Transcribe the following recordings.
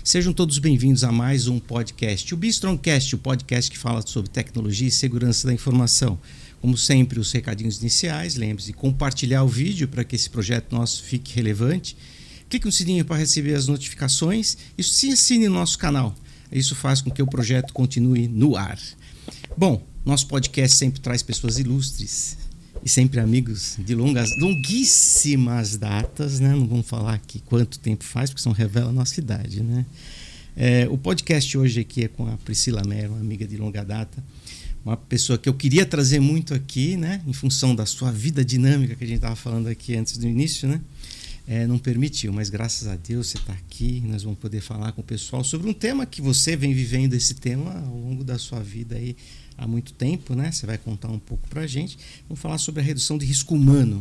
Sejam todos bem-vindos a mais um podcast, o Bistromcast, o podcast que fala sobre tecnologia e segurança da informação. Como sempre, os recadinhos iniciais, lembre-se de compartilhar o vídeo para que esse projeto nosso fique relevante. Clique no sininho para receber as notificações e se assine no nosso canal. Isso faz com que o projeto continue no ar. Bom, nosso podcast sempre traz pessoas ilustres e sempre amigos de longuíssimas datas, né? Não vamos falar aqui quanto tempo faz, porque senão revela a nossa idade, né? O podcast hoje aqui é com a Priscila Meyer, uma amiga de longa data, uma pessoa que eu queria trazer muito aqui, né? Em função da sua vida dinâmica que a gente estava falando aqui antes do início, né? Não permitiu, mas graças a Deus você está aqui, nós vamos poder falar com o pessoal sobre um tema que você vem vivendo esse tema ao longo da sua vida aí há muito tempo, né? Você vai contar um pouco para a gente. Vamos falar sobre a redução de risco humano,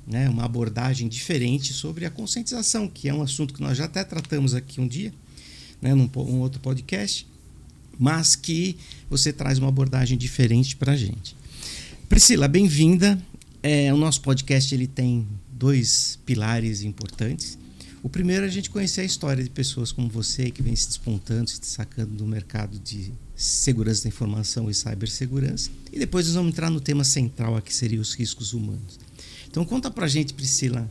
né? Uma abordagem diferente sobre a conscientização, que é um assunto que nós já até tratamos aqui um dia, né? Num outro podcast, mas que você traz uma abordagem diferente para a gente. Priscila, bem-vinda. O nosso podcast ele tem 2 pilares importantes. O primeiro é a gente conhecer a história de pessoas como você, que vem se despontando, se destacando no mercado de segurança da informação e cibersegurança. E depois nós vamos entrar no tema central, aqui seria os riscos humanos. Então conta pra gente, Priscila,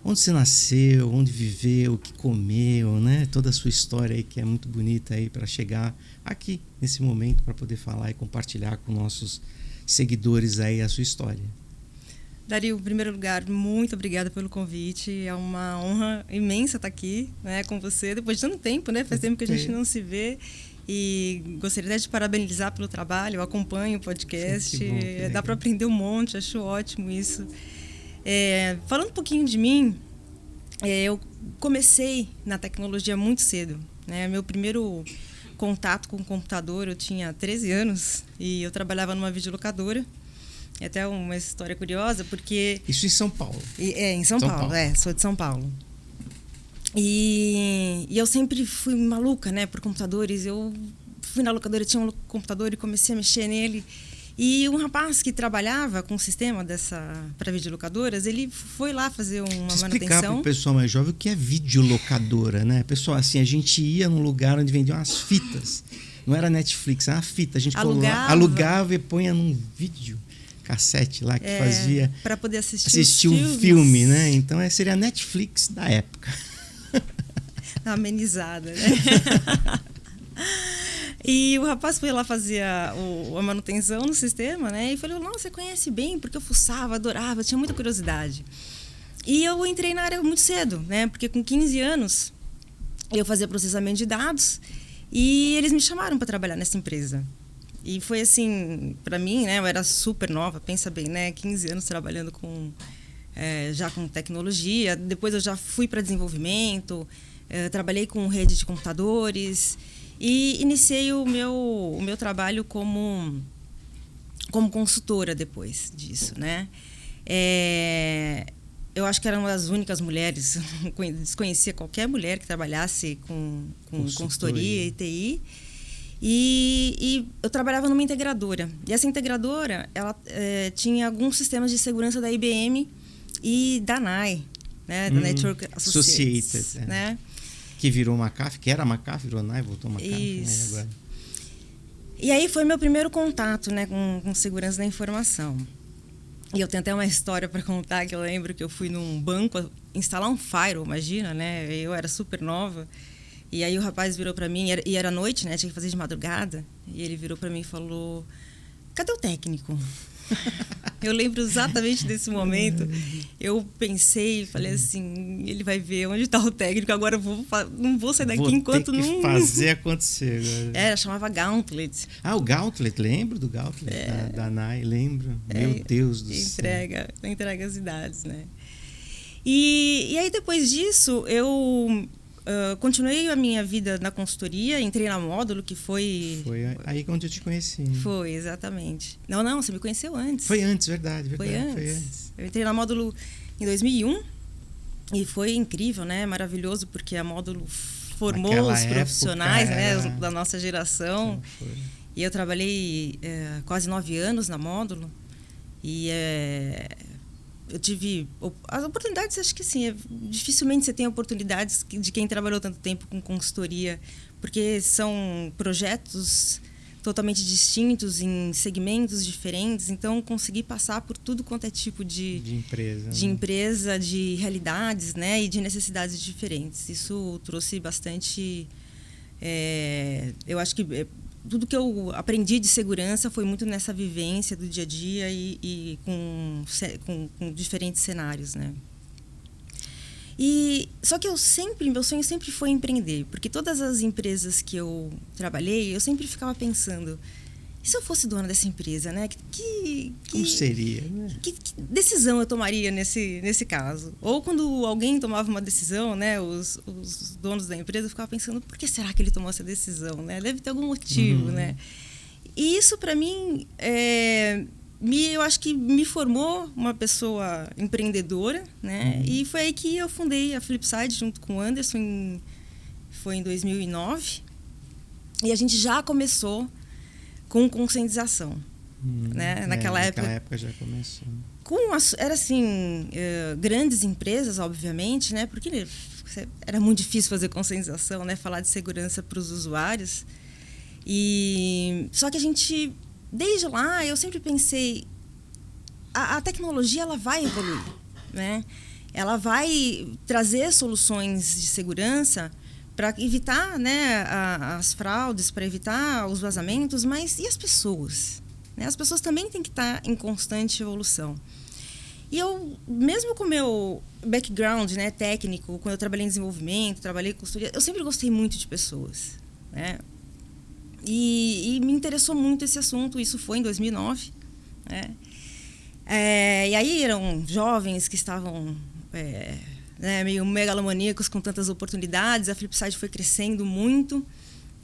onde você nasceu, onde viveu, o que comeu, né? Toda a sua história aí, que é muito bonita aí para chegar aqui nesse momento para poder falar e compartilhar com nossos seguidores aí a sua história. Dario, em primeiro lugar, muito obrigada pelo convite. É uma honra imensa estar aqui, né, com você, depois de tanto tempo, né? Faz tempo que a gente não se vê. E gostaria até de parabenizar pelo trabalho. Eu acompanho o podcast. Que bom, dá para aprender um monte, acho ótimo isso. Falando um pouquinho de mim, eu comecei na tecnologia muito cedo, né? Meu primeiro contato com o computador, eu tinha 13 anos e eu trabalhava numa videolocadora. É até uma história curiosa, porque... Isso em São Paulo. Em São Paulo. Sou de São Paulo. E eu sempre fui maluca, né, por computadores. Eu fui na locadora, tinha um computador e comecei a mexer nele. E um rapaz que trabalhava com o sistema para videolocadoras, ele foi lá fazer uma manutenção. Explicar para o pessoal mais jovem o que é videolocadora, né? Pessoal, assim, a gente ia num lugar onde vendiam umas fitas. Não era Netflix, era uma fita. A gente alugava e punha num vídeo cassete lá que fazia para poder assistir um filme, né? Então seria a Netflix da época. Amenizada, né? E o rapaz foi lá fazer a manutenção no sistema, né? E falou: "Nossa, você conhece bem", porque eu fuçava, adorava, tinha muita curiosidade. E eu entrei na área muito cedo, né? Porque com 15 anos eu fazia processamento de dados e eles me chamaram para trabalhar nessa empresa. E foi assim, para mim, né, eu era super nova, pensa bem, né, 15 anos trabalhando já com tecnologia. Depois eu já fui para desenvolvimento, trabalhei com rede de computadores e iniciei o meu trabalho como consultora depois disso, né. Eu acho que era uma das únicas mulheres, desconhecia qualquer mulher que trabalhasse com consultoria e TI. E eu trabalhava numa integradora. E essa integradora, ela tinha alguns sistemas de segurança da IBM e da NAI, né? Da Network Associates, né? Que virou McAfee, que era McAfee, virou NAI, voltou McAfee. Isso. Né, agora. E aí foi meu primeiro contato, né, com segurança da informação. E eu tenho até uma história para contar, que eu lembro que eu fui num banco instalar um firewall, imagina, né? Eu era super nova. E aí o rapaz virou para mim, e era noite, né? Tinha que fazer de madrugada. E ele virou para mim e falou: "Cadê o técnico?" Eu lembro exatamente desse momento. Eu pensei, falei assim: ele vai ver onde está o técnico. Agora eu não vou sair daqui enquanto não... Vou ter que fazer acontecer. Chamava Gauntlet. O Gauntlet, lembro do Gauntlet, da NAI, lembro. Meu Deus do céu. Entrega as idades, né? E aí depois disso, eu... continuei a minha vida na consultoria, entrei na Módulo, que foi... Foi aí onde eu te conheci. Foi, exatamente. Não, você me conheceu antes. Foi antes, verdade. Foi antes. Eu entrei na Módulo em 2001 e foi incrível, né? Maravilhoso, porque a Módulo formou os profissionais, né, da nossa geração. E eu trabalhei quase 9 anos na Módulo. E eu tive as oportunidades, acho que sim, dificilmente você tem oportunidades de quem trabalhou tanto tempo com consultoria, porque são projetos totalmente distintos em segmentos diferentes, então conseguir passar por tudo quanto é tipo de empresa, de realidades, né, e de necessidades diferentes. Isso trouxe bastante, eu acho que tudo que eu aprendi de segurança foi muito nessa vivência do dia a dia e com diferentes cenários, né? Só que meu sonho sempre foi empreender, porque todas as empresas que eu trabalhei, eu sempre ficava pensando, e se eu fosse dona dessa empresa, né? Como seria, né? Que decisão eu tomaria nesse caso? Ou quando alguém tomava uma decisão, né? Os donos da empresa ficavam pensando, por que será que ele tomou essa decisão, né? Deve ter algum motivo, né? E isso, para mim, eu acho que me formou uma pessoa empreendedora, né? E foi aí que eu fundei a Flipside junto com o Anderson, foi em 2009. E a gente já começou com conscientização, né? Naquela época já começou. Era assim, grandes empresas, obviamente, né? Porque era muito difícil fazer conscientização, né? Falar de segurança para os usuários. Só que a gente, desde lá, eu sempre pensei, a tecnologia ela vai evoluir, né? Ela vai trazer soluções de segurança para evitar, né, as fraudes, para evitar os vazamentos, mas e as pessoas? Né? As pessoas também têm que estar em constante evolução. E eu, mesmo com o meu background, né, técnico, quando eu trabalhei em desenvolvimento, trabalhei com consultoria, eu sempre gostei muito de pessoas, né? E me interessou muito esse assunto, isso foi em 2009, né? E aí eram jovens que estavam né, meio megalomaníacos com tantas oportunidades, a Flipside foi crescendo muito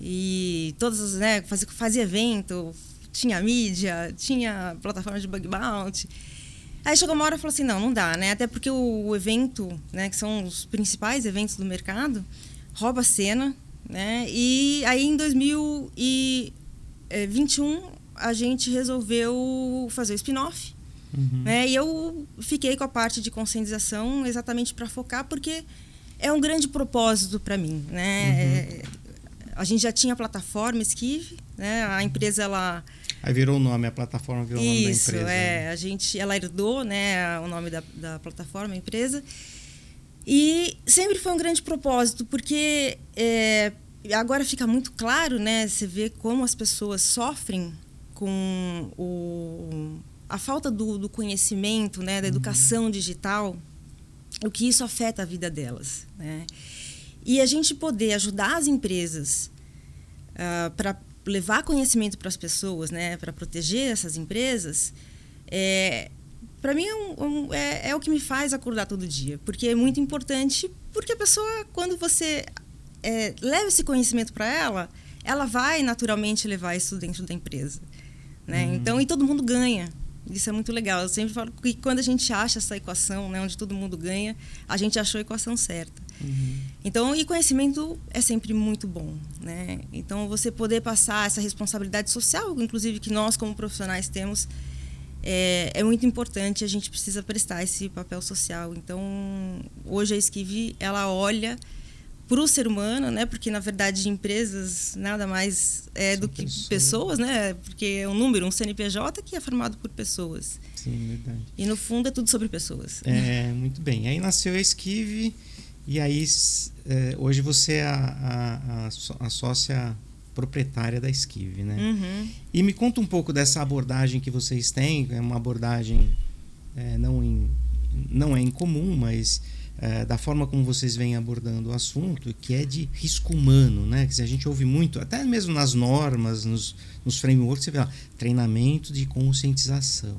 e todas, né, fazia evento, tinha mídia, tinha plataforma de bug bounty. Aí chegou uma hora e falou assim, não dá, né? Até porque o evento, né, que são os principais eventos do mercado, rouba a cena, né? E aí em 2021 a gente resolveu fazer o spin-off. Né? E eu fiquei com a parte de conscientização exatamente para focar, porque é um grande propósito para mim, né? A gente já tinha a plataforma Skive, né? A empresa ela aí virou o nome, a plataforma virou o nome da empresa. Ela herdou, né, o nome da plataforma, a empresa, e sempre foi um grande propósito, porque agora fica muito claro, né? Você vê como as pessoas sofrem com a falta do conhecimento, né, da educação digital, o que isso afeta a vida delas, né? E a gente poder ajudar as empresas para levar conhecimento para as pessoas, né, para proteger essas empresas, para mim é o que me faz acordar todo dia, porque é muito importante, porque a pessoa, quando você leva esse conhecimento para ela vai naturalmente levar isso dentro da empresa, né? Então, e todo mundo ganha. Isso é muito legal. Eu sempre falo que quando a gente acha essa equação, né, onde todo mundo ganha, a gente achou a equação certa. Então, e conhecimento é sempre muito bom, né? Então, você poder passar essa responsabilidade social, inclusive, que nós como profissionais temos, é muito importante. A gente precisa prestar esse papel social. Então, hoje a Skive, ela olha para o ser humano, né? Porque na verdade empresas nada mais do que pessoas, né? Porque é um número, um CNPJ que é formado por pessoas. Sim, verdade. E no fundo é tudo sobre pessoas. Muito bem. Aí nasceu a Skive e aí hoje você é a sócia proprietária da Skive, né? E me conta um pouco dessa abordagem que vocês têm. É uma abordagem não é incomum, mas da forma como vocês vêm abordando o assunto, que é de risco humano, né? Que a gente ouve muito, até mesmo nas normas, nos frameworks, você vê lá, treinamento de conscientização,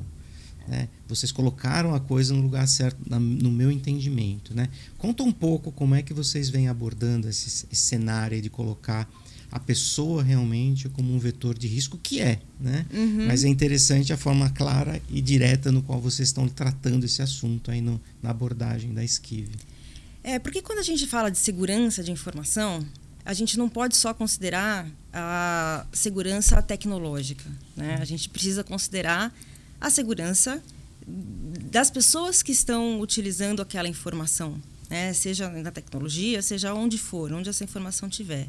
né? Vocês colocaram a coisa no lugar certo, no meu entendimento, né? Conta um pouco como é que vocês vêm abordando esse cenário de colocar a pessoa realmente como um vetor de risco, que né? Mas é interessante a forma clara e direta no qual vocês estão tratando esse assunto aí na abordagem da Skive. Porque quando a gente fala de segurança de informação, a gente não pode só considerar a segurança tecnológica, né? A gente precisa considerar a segurança das pessoas que estão utilizando aquela informação, né? Seja na tecnologia, seja onde for, onde essa informação estiver.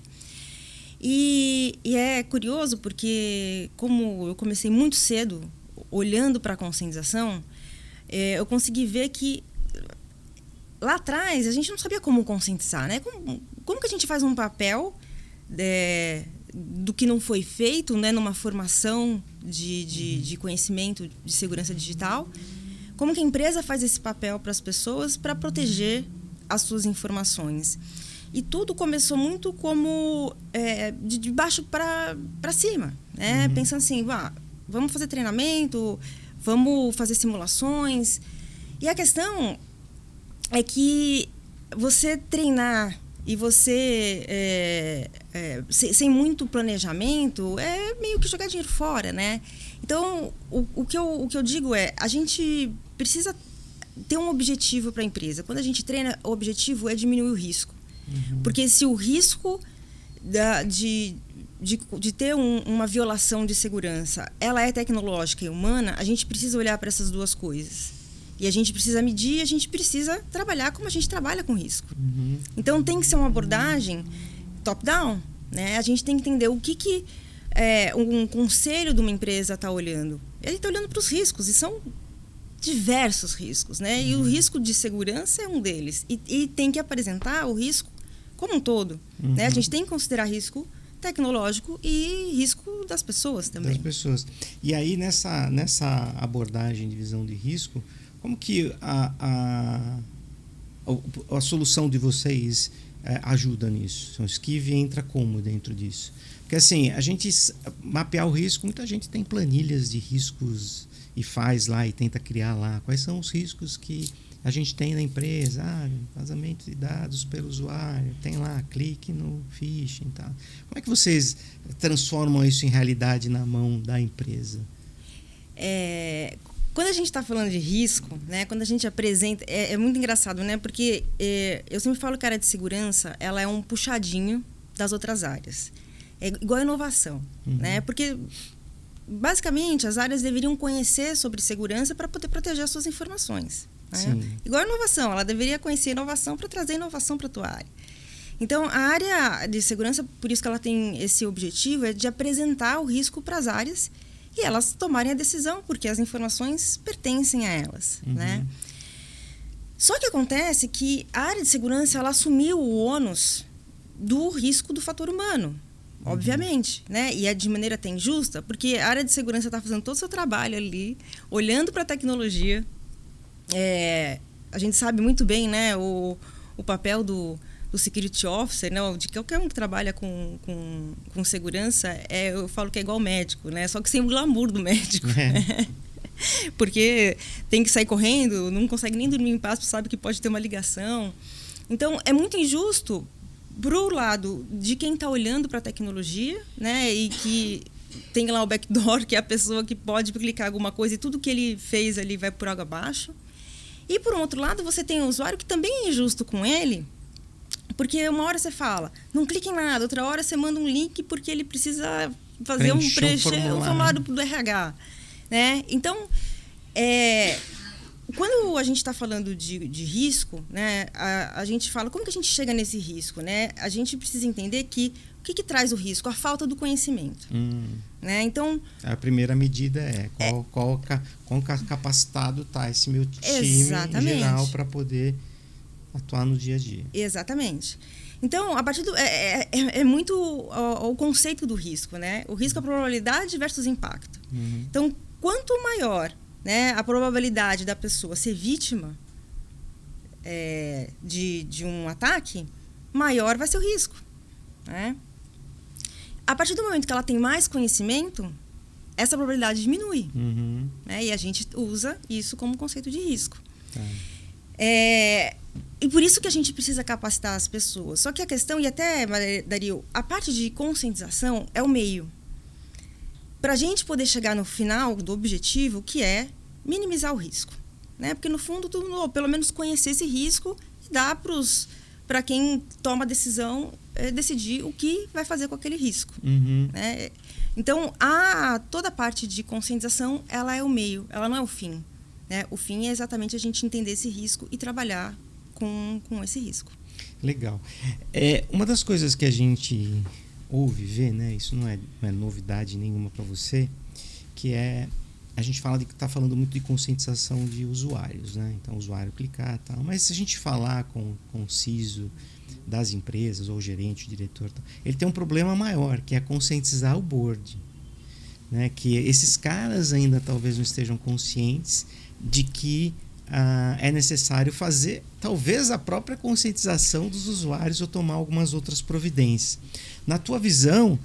E é curioso porque, como eu comecei muito cedo, olhando para a conscientização, eu consegui ver que lá atrás a gente não sabia como conscientizar, né? Como que a gente faz um papel do que não foi feito, né, numa formação de conhecimento de segurança digital? Como que a empresa faz esse papel para as pessoas para proteger as suas informações? E tudo começou muito como de baixo para cima, né? Pensando assim, vamos fazer treinamento, vamos fazer simulações. E a questão é que você treinar e você sem muito planejamento é meio que jogar dinheiro fora, né? Então, o que eu digo a gente precisa ter um objetivo para a empresa. Quando a gente treina, o objetivo é diminuir o risco. Porque se o risco de ter uma violação de segurança, ela é tecnológica e humana, a gente precisa olhar para essas duas coisas. E a gente precisa medir, a gente precisa trabalhar como a gente trabalha com risco. Então, tem que ser uma abordagem top-down, né? A gente tem que entender o que um conselho de uma empresa está olhando. Ele está olhando para os riscos, e são diversos riscos, né? E o risco de segurança é um deles. E tem que apresentar o risco como um todo, né? A gente tem que considerar risco tecnológico e risco das pessoas também. Das pessoas. E aí, nessa abordagem de visão de risco, como que a solução de vocês ajuda nisso? O Skive entra como dentro disso? Porque assim, a gente mapear o risco, muita gente tem planilhas de riscos e faz lá e tenta criar lá. Quais são os riscos que a gente tem na empresa? Vazamento de dados pelo usuário, tem lá, clique no phishing e tal. Como é que vocês transformam isso em realidade na mão da empresa? Quando a gente está falando de risco, né, quando a gente apresenta, é muito engraçado, né, porque eu sempre falo que a área de segurança ela é um puxadinho das outras áreas. É igual a inovação, né, porque basicamente as áreas deveriam conhecer sobre segurança para poder proteger as suas informações. Né? Igual a inovação, ela deveria conhecer inovação para trazer inovação para a tua área. Então, a área de segurança, por isso que ela tem esse objetivo, é de apresentar o risco para as áreas e elas tomarem a decisão, porque as informações pertencem a elas. Né? Só que acontece que a área de segurança ela assumiu o ônus do risco do fator humano, obviamente, né? E é de maneira até injusta, porque a área de segurança está fazendo todo o seu trabalho ali, olhando para a tecnologia. A gente sabe muito bem, né, o papel do security officer, né, de qualquer um que trabalha com segurança, eu falo que é igual médico, né, só que sem o glamour do médico. Né? Porque tem que sair correndo, não consegue nem dormir em paz, sabe que pode ter uma ligação. Então, é muito injusto pro lado de quem está olhando para a tecnologia, né, e que tem lá o backdoor, que é a pessoa que pode clicar alguma coisa e tudo que ele fez ali vai por água abaixo. E, por um outro lado, você tem o usuário que também é injusto com ele, porque uma hora você fala, não clique em nada, outra hora você manda um link porque ele precisa fazer um formulário do RH. Né? Então, quando a gente está falando de risco, né, a gente fala, como que a gente chega nesse risco? Né? A gente precisa entender que o que traz o risco? A falta do conhecimento. Né? Então, a primeira medida quão capacitado está esse meu time em geral para poder atuar no dia a dia. Exatamente. Então, a partir do é muito o conceito do risco, né? O risco é a probabilidade versus impacto. Então, quanto maior, né, a probabilidade da pessoa ser vítima de um ataque, maior vai ser o risco. Né? A partir do momento que ela tem mais conhecimento, essa probabilidade diminui. Né? E a gente usa isso como conceito de risco. E por isso que a gente precisa capacitar as pessoas. Só que a questão, e até, Dario, a parte de conscientização é o meio. Para a gente poder chegar no final do objetivo, que é minimizar o risco. Né? Porque, no fundo, pelo menos conhecer esse risco e dar para quem toma a decisão decidir o que vai fazer com aquele risco. Né? Então, toda a parte de conscientização, ela é o meio, ela não é o fim. né? O fim é exatamente a gente entender esse risco e trabalhar com esse risco. Legal. Uma das coisas que a gente ouve, vê, né? Isso não é novidade nenhuma para você, que a gente está falando muito de conscientização de usuários, né? Então, o usuário clicar e tal. Mas se a gente falar com o CISO das empresas, ou o gerente, o diretor, ele tem um problema maior, que é conscientizar o board, né? Que esses caras ainda talvez não estejam conscientes de que é necessário fazer talvez a própria conscientização dos usuários ou tomar algumas outras providências. Na tua visão,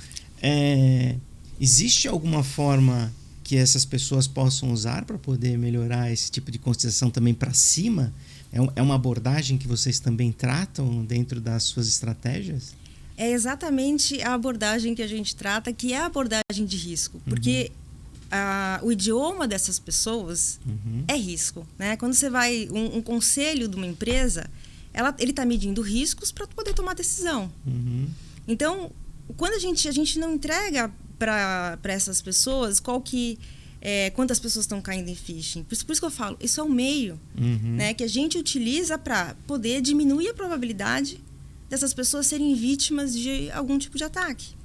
existe alguma forma que essas pessoas possam usar para poder melhorar esse tipo de conscientização também para cima? É uma abordagem que vocês também tratam dentro das suas estratégias? É exatamente a abordagem que a gente trata, que é a abordagem de risco. Porque o idioma dessas pessoas é risco, né? Quando você vai... Um conselho de uma empresa, ele está medindo riscos para poder tomar decisão. Então, quando a gente não entrega para essas pessoas quantas pessoas estão caindo em phishing. Por isso que eu falo, isso é um meio, né, que a gente utiliza para poder diminuir a probabilidade dessas pessoas serem vítimas de algum tipo de ataque.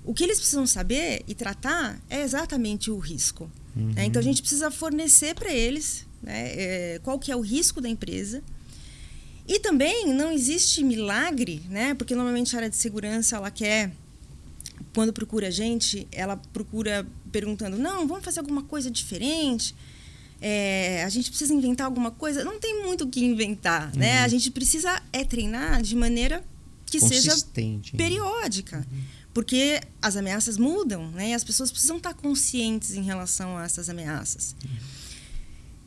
O que eles precisam saber e tratar é exatamente o risco. Né? Então, a gente precisa fornecer para eles, né, qual que é o risco da empresa. E também não existe milagre, né, porque normalmente a área de segurança, quando procura a gente, ela procura perguntando, não, vamos fazer alguma coisa diferente, a gente precisa inventar alguma coisa. Não tem muito o que inventar, né? A gente precisa treinar de maneira que seja periódica. Porque as ameaças mudam, né? E as pessoas precisam estar conscientes em relação a essas ameaças.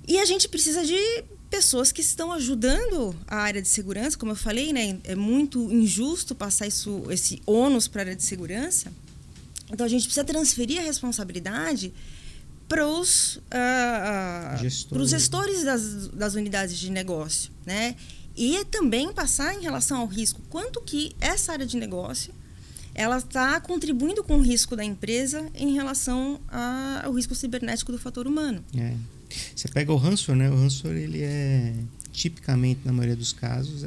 E a gente precisa de pessoas que estão ajudando a área de segurança. Como eu falei, né? É muito injusto passar esse ônus para a área de segurança. Então, a gente precisa transferir a responsabilidade para os gestores das unidades de negócio, né? E também passar em relação ao risco. Quanto que essa área de negócio ela está contribuindo com o risco da empresa em relação ao risco cibernético do fator humano. Você pega o ransomware, né? O ransomware, ele tipicamente, na maioria dos casos,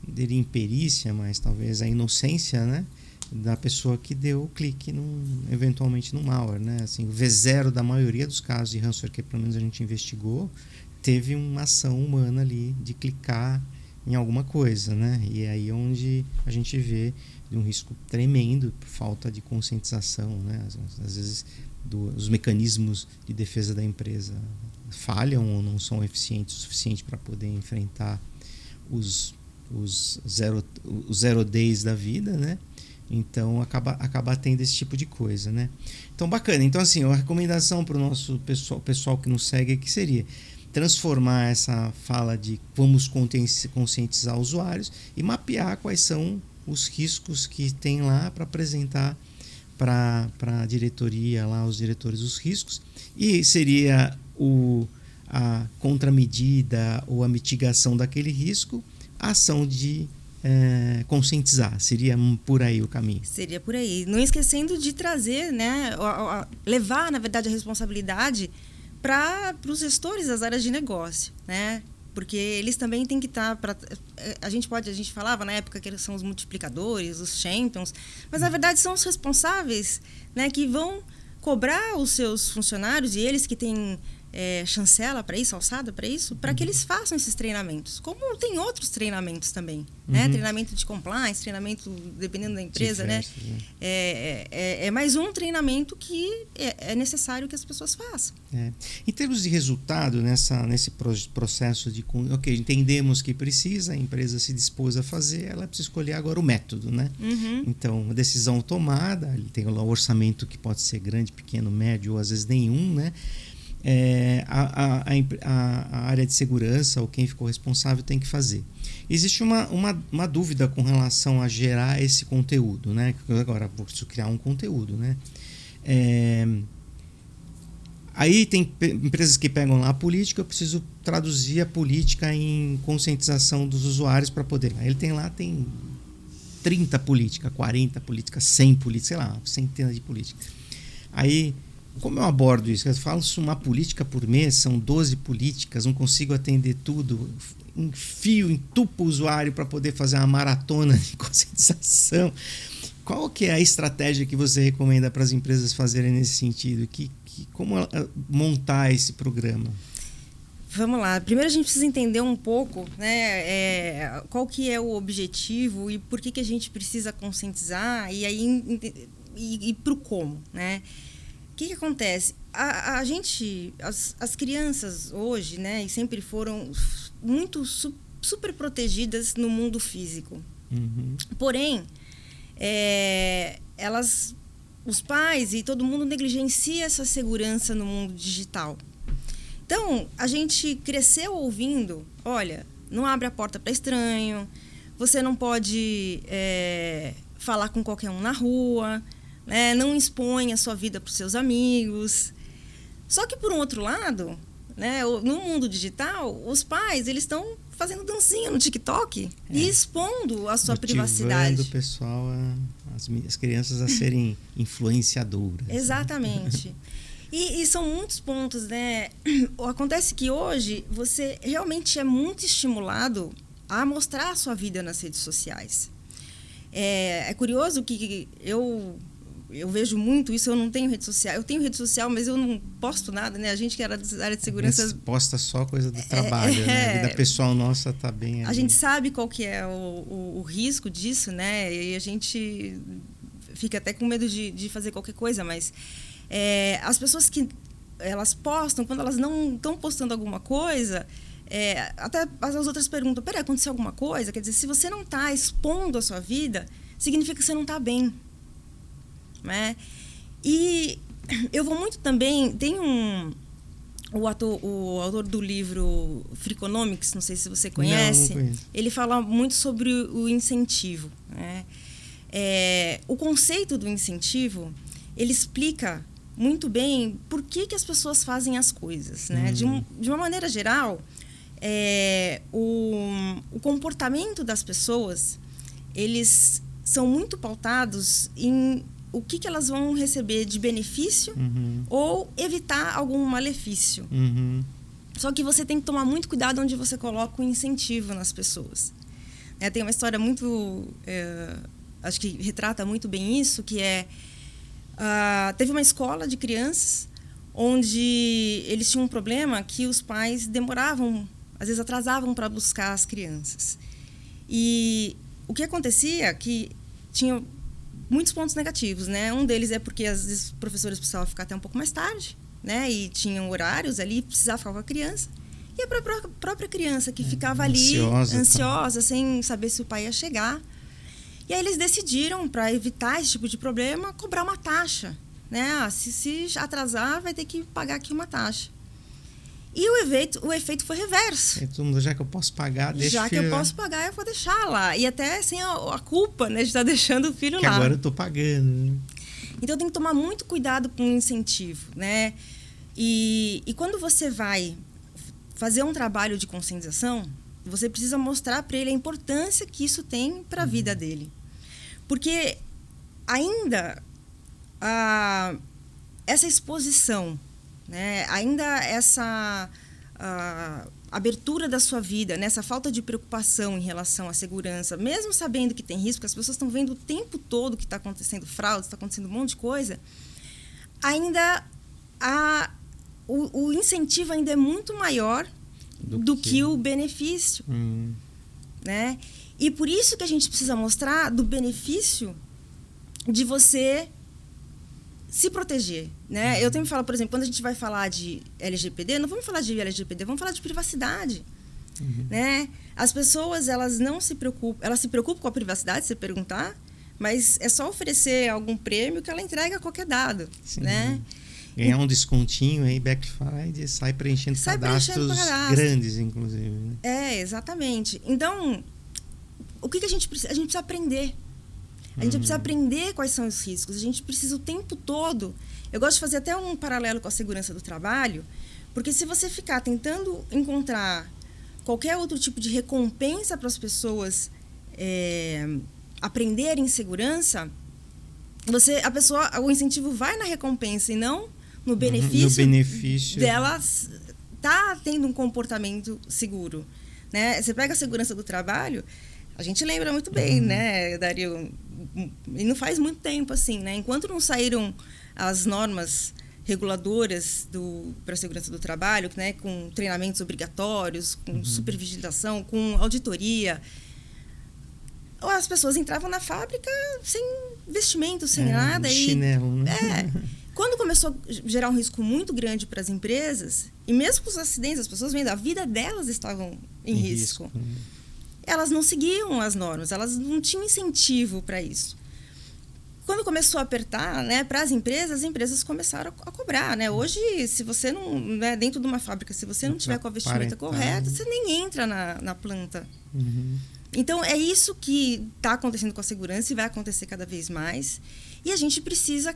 de imperícia, mas talvez a inocência, né, da pessoa que deu o clique eventualmente no malware, né? Assim, o V0 da maioria dos casos de ransomware que pelo menos a gente investigou, teve uma ação humana ali de clicar em alguma coisa, né? E é aí onde a gente vê um risco tremendo por falta de conscientização, né? Às vezes os mecanismos de defesa da empresa falham ou não são eficientes o suficiente para poder enfrentar os zero days da vida, né? Então acaba tendo esse tipo de coisa, né? Então bacana. Então assim, a recomendação para o nosso pessoal que nos segue aqui seria transformar essa fala de vamos conscientizar usuários e mapear quais são os riscos que tem lá para apresentar para a diretoria, lá os diretores, os riscos. E seria a contramedida ou a mitigação daquele risco, a ação de conscientizar. Seria por aí o caminho. Seria por aí. Não esquecendo de trazer, né, levar, na verdade, a responsabilidade para os gestores das áreas de negócio, né? Porque eles também têm que estar... A gente falava na época que eles são os multiplicadores, os champions, mas na verdade são os responsáveis, né, que vão cobrar os seus funcionários, e eles que têm chancela para isso, alçada para isso, para que eles façam esses treinamentos. Como tem outros treinamentos também, né? Treinamento de compliance, treinamento dependendo da empresa, diversos, né? É mais um treinamento que é necessário que as pessoas façam. Em termos de resultado, nesse processo de... Ok, entendemos que precisa, a empresa se dispôs a fazer, ela precisa escolher agora o método, né? Então, uma decisão tomada, ele tem lá o orçamento que pode ser grande, pequeno, médio, ou às vezes nenhum, né? A área de segurança ou quem ficou responsável tem que fazer. Existe uma dúvida com relação a gerar esse conteúdo, né? Agora, vou criar um conteúdo, né? Aí tem empresas que pegam lá a política, eu preciso traduzir a política em conscientização dos usuários para poder. Aí ele tem 30 políticas, 40 políticas, 100 políticas, sei lá, centenas de políticas. Aí Como eu abordo isso? Eu falo uma política por mês, são 12 políticas, não consigo atender tudo. Entupo o usuário para poder fazer uma maratona de conscientização. Qual que é a estratégia que você recomenda para as empresas fazerem nesse sentido? Como montar esse programa? Vamos lá. Primeiro a gente precisa entender um pouco, né, qual que é o objetivo e por que a gente precisa conscientizar e aí e para o como, né? O que acontece? As crianças hoje, né, e sempre foram muito super protegidas no mundo físico. Uhum. Porém, os pais e todo mundo negligencia essa segurança no mundo digital. Então, a gente cresceu ouvindo, olha, não abre a porta para estranho, você não pode falar com qualquer um na rua, né, não expõe a sua vida para os seus amigos. Só que, por um outro lado, né, no mundo digital, os pais eles estão fazendo dancinha no TikTok e expondo a sua privacidade. Motivando o pessoal, as crianças a serem influenciadoras. Exatamente. E são muitos pontos, né? Acontece que hoje você realmente é muito estimulado a mostrar a sua vida nas redes sociais. É curioso que eu vejo muito isso. Eu não tenho rede social. Eu tenho rede social, mas eu não posto nada, né? A gente que era da área de segurança... Você posta só coisa do trabalho, né? A vida pessoal nossa tá bem... A gente sabe qual que é o risco disso, né? E a gente fica até com medo de fazer qualquer coisa, mas... as pessoas que elas postam, quando elas não estão postando alguma coisa, até as outras perguntam, peraí, aconteceu alguma coisa? Quer dizer, se você não está expondo a sua vida, significa que você não está bem, né? E eu vou muito também, tem o autor do livro Freakonomics, não sei se você conhece, não conheço. Ele fala muito sobre o incentivo, né? O conceito do incentivo, ele explica muito bem por que as pessoas fazem as coisas, né? De uma maneira geral, o comportamento das pessoas, eles são muito pautados em o que elas vão receber de benefício ou evitar algum malefício. Só que você tem que tomar muito cuidado onde você coloca o incentivo nas pessoas. Tem uma história muito... acho que retrata muito bem isso, que teve uma escola de crianças onde eles tinham um problema que os pais demoravam, às vezes atrasavam para buscar as crianças. E o que acontecia que tinha muitos pontos negativos, né? Um deles é porque às vezes os professores precisavam ficar até um pouco mais tarde, né? E tinham horários ali, precisava ficar com a criança. E a própria criança que ficava ali ansiosa, sem saber se o pai ia chegar. E aí eles decidiram, para evitar esse tipo de problema, cobrar uma taxa, né? Se atrasar, vai ter que pagar aqui uma taxa. E o efeito foi reverso. Já que eu posso pagar, deixa Já que eu posso pagar, eu vou deixar lá. E até sem a culpa, né, de estar deixando o filho lá. Agora eu estou pagando. Né? Então tem que tomar muito cuidado com o incentivo, né? E quando você vai fazer um trabalho de conscientização, você precisa mostrar para ele a importância que isso tem para a vida dele. Porque ainda essa exposição, né, ainda essa abertura da sua vida, nessa falta de preocupação em relação à segurança, mesmo sabendo que tem risco, que as pessoas estão vendo o tempo todo que está acontecendo fraude, está acontecendo um monte de coisa, ainda o incentivo ainda é muito maior do que o benefício, né? E por isso que a gente precisa mostrar do benefício de você se proteger, né? Eu sempre falo, por exemplo, quando a gente vai falar de LGPD, não vamos falar de LGPD, vamos falar de privacidade, né? As pessoas, elas não se preocupam, elas se preocupam com a privacidade, se você perguntar, mas é só oferecer algum prêmio que ela entrega qualquer dado, né? Ganhar um descontinho aí, Black Friday, sai preenchendo cadastros grandes, inclusive. Né? Exatamente. Então, o que a gente precisa? A gente precisa aprender. A gente precisa aprender quais são os riscos. A gente precisa o tempo todo... Eu gosto de fazer até um paralelo com a segurança do trabalho, porque se você ficar tentando encontrar qualquer outro tipo de recompensa para as pessoas aprenderem segurança, o incentivo vai na recompensa e não no benefício delas tá tendo um comportamento seguro, né? Você pega a segurança do trabalho, a gente lembra muito bem, né, Dario? E não faz muito tempo assim, né? Enquanto não saíram as normas reguladoras para a segurança do trabalho, né, com treinamentos obrigatórios, com supervigilação, com auditoria, as pessoas entravam na fábrica sem vestimento, sem nada. Chinelo, né? Quando começou a gerar um risco muito grande para as empresas, e mesmo com os acidentes, as pessoas vendo, a vida delas estavam em risco. Elas não seguiam as normas, elas não tinham incentivo para isso. Quando começou a apertar, né, para as empresas começaram a cobrar, né? Hoje, se você não, né, dentro de uma fábrica, se você não tiver com a vestimenta correta, você nem entra na planta. Então, é isso que está acontecendo com a segurança e vai acontecer cada vez mais. E a gente precisa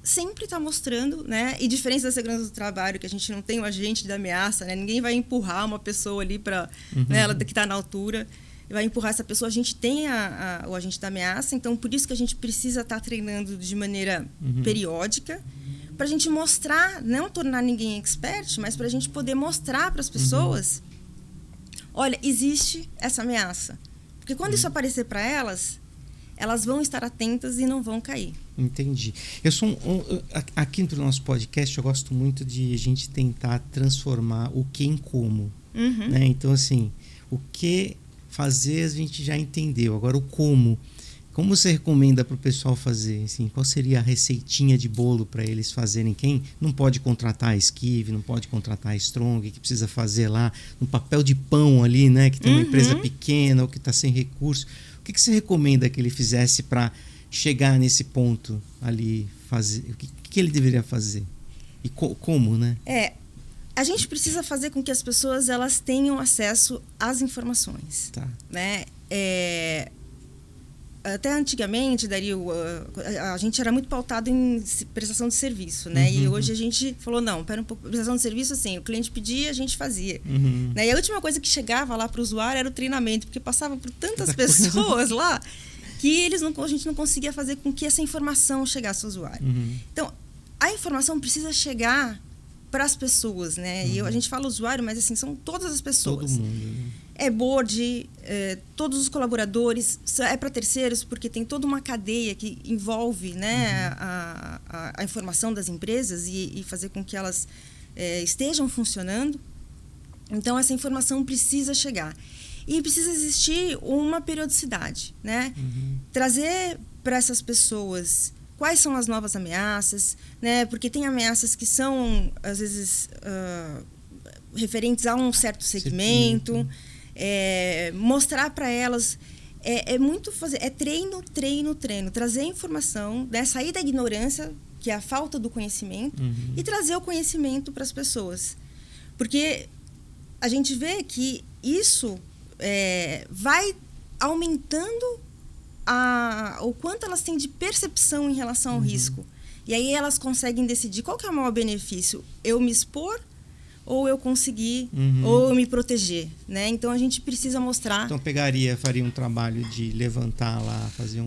sempre estar mostrando, né? E diferença da segurança do trabalho, que a gente não tem o agente da ameaça, né? Ninguém vai empurrar uma pessoa ali para, né, ela que está na altura, vai empurrar essa pessoa. A gente tem o agente da ameaça, então por isso que a gente precisa estar treinando de maneira periódica, para a gente mostrar, não tornar ninguém expert, mas para a gente poder mostrar para as pessoas, olha, existe essa ameaça. Porque quando isso aparecer para elas vão estar atentas e não vão cair. Entendi. Eu sou aqui no nosso podcast, eu gosto muito de a gente tentar transformar o que em como. Né? Então, assim, o que fazer a gente já entendeu. Agora, o como. Como você recomenda para o pessoal fazer? Assim, qual seria a receitinha de bolo para eles fazerem? Quem não pode contratar a Esquive, não pode contratar a Strong, que precisa fazer lá no papel de pão ali, né? Que tem uma empresa pequena ou que está sem recurso. O que você recomenda que ele fizesse para chegar nesse ponto ali? Fazer? O que ele deveria fazer? E como, né? A gente precisa fazer com que as pessoas elas tenham acesso às informações. Tá. Né? Até antigamente, Dario, a gente era muito pautado em prestação de serviço, né? E hoje a gente falou, não, pera um pouco, prestação de serviço, assim, o cliente pedia, a gente fazia. Né? E a última coisa que chegava lá para o usuário era o treinamento, porque passava por tantas pessoas lá que a gente não conseguia fazer com que essa informação chegasse ao usuário. Então, a informação precisa chegar para as pessoas, né? E a gente fala usuário, mas assim, são todas as pessoas. Todo mundo, né? É board, todos os colaboradores, é para terceiros, porque tem toda uma cadeia que envolve, né, a informação das empresas e fazer com que elas estejam funcionando. Então, essa informação precisa chegar. E precisa existir uma periodicidade, né? Trazer para essas pessoas quais são as novas ameaças, né? Porque tem ameaças que são, às vezes, referentes a um certo segmento. Mostrar para elas muito fazer treino, trazer informação, né? Sair da ignorância, que é a falta do conhecimento, e trazer o conhecimento para as pessoas, porque a gente vê que isso vai aumentando o quanto elas têm de percepção em relação ao risco, e aí elas conseguem decidir qual que é o maior benefício, eu me expor ou eu conseguir, ou eu me proteger, né? Então, a gente precisa mostrar... Então, faria um trabalho de levantar lá, fazer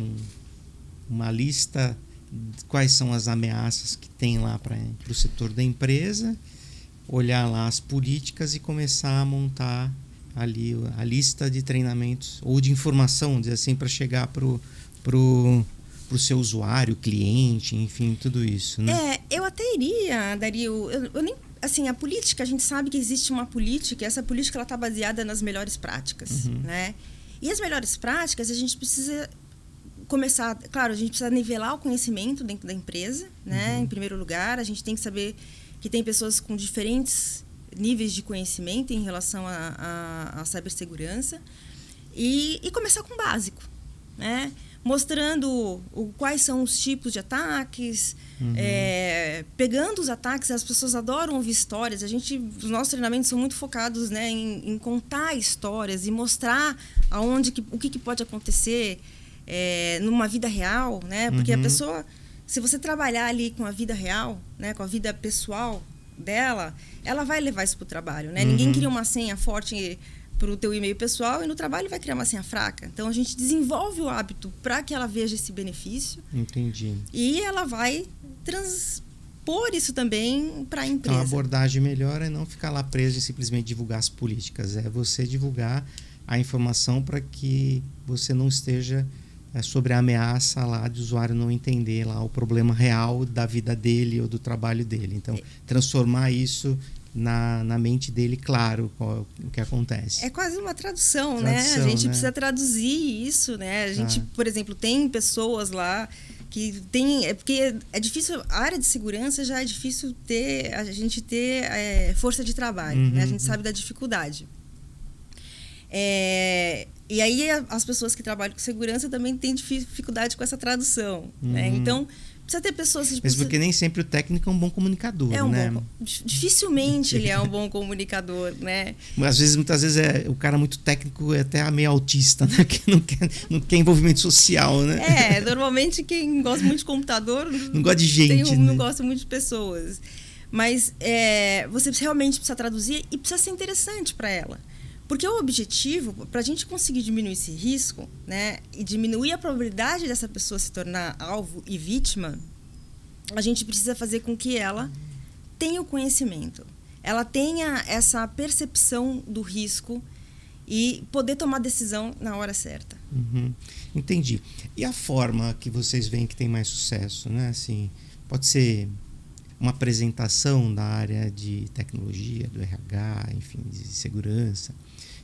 uma lista de quais são as ameaças que tem lá para o setor da empresa, olhar lá as políticas e começar a montar ali a lista de treinamentos ou de informação, dizer assim, para chegar pro seu usuário, cliente, enfim, tudo isso, né? Eu até iria, Dario, eu nem... Assim, a política, a gente sabe que existe uma política, e essa política ela está baseada nas melhores práticas, né? E as melhores práticas, a gente precisa começar... Claro, a gente precisa nivelar o conhecimento dentro da empresa, né? Em primeiro lugar, a gente tem que saber que tem pessoas com diferentes níveis de conhecimento em relação à cibersegurança e começar com o básico, né? Mostrando quais são os tipos de ataques, pegando os ataques. As pessoas adoram ouvir histórias. Os nossos treinamentos são muito focados, né, em contar histórias e mostrar o que pode acontecer numa vida real, né? Porque a pessoa, se você trabalhar ali com a vida real, né, com a vida pessoal dela, ela vai levar isso para o trabalho, né? Ninguém cria uma senha forte para o teu e-mail pessoal e no trabalho vai criar uma senha fraca. Então, a gente desenvolve o hábito para que ela veja esse benefício. Entendi. E ela vai expor isso também para a empresa. Então, a abordagem melhor é não ficar lá preso e simplesmente divulgar as políticas. É você divulgar a informação para que você não esteja sobre a ameaça lá de o usuário não entender lá o problema real da vida dele ou do trabalho dele. Então, transformar isso na mente dele, claro, o que acontece. É quase uma tradução, né? A gente precisa traduzir isso, né? A gente, por exemplo, tem pessoas lá que tem... porque é difícil... A área de segurança já é difícil a gente ter força de trabalho, né? A gente sabe da dificuldade. E aí as pessoas que trabalham com segurança também têm dificuldade com essa tradução, né? Então, precisa ter pessoas... Mas porque nem sempre o técnico é um bom comunicador, né? Dificilmente ele é um bom comunicador, né? Muitas vezes o cara muito técnico é até meio autista, né? Que não quer envolvimento social, né? Normalmente quem gosta muito de computador... Não gosta de gente, não gosta muito de pessoas. Mas você realmente precisa traduzir e precisa ser interessante para ela. Porque o objetivo, para a gente conseguir diminuir esse risco, né, e diminuir a probabilidade dessa pessoa se tornar alvo e vítima, a gente precisa fazer com que ela tenha o conhecimento, ela tenha essa percepção do risco e poder tomar decisão na hora certa. Entendi. E a forma que vocês veem que tem mais sucesso, né? Assim, pode ser uma apresentação da área de tecnologia, do RH, enfim, de segurança.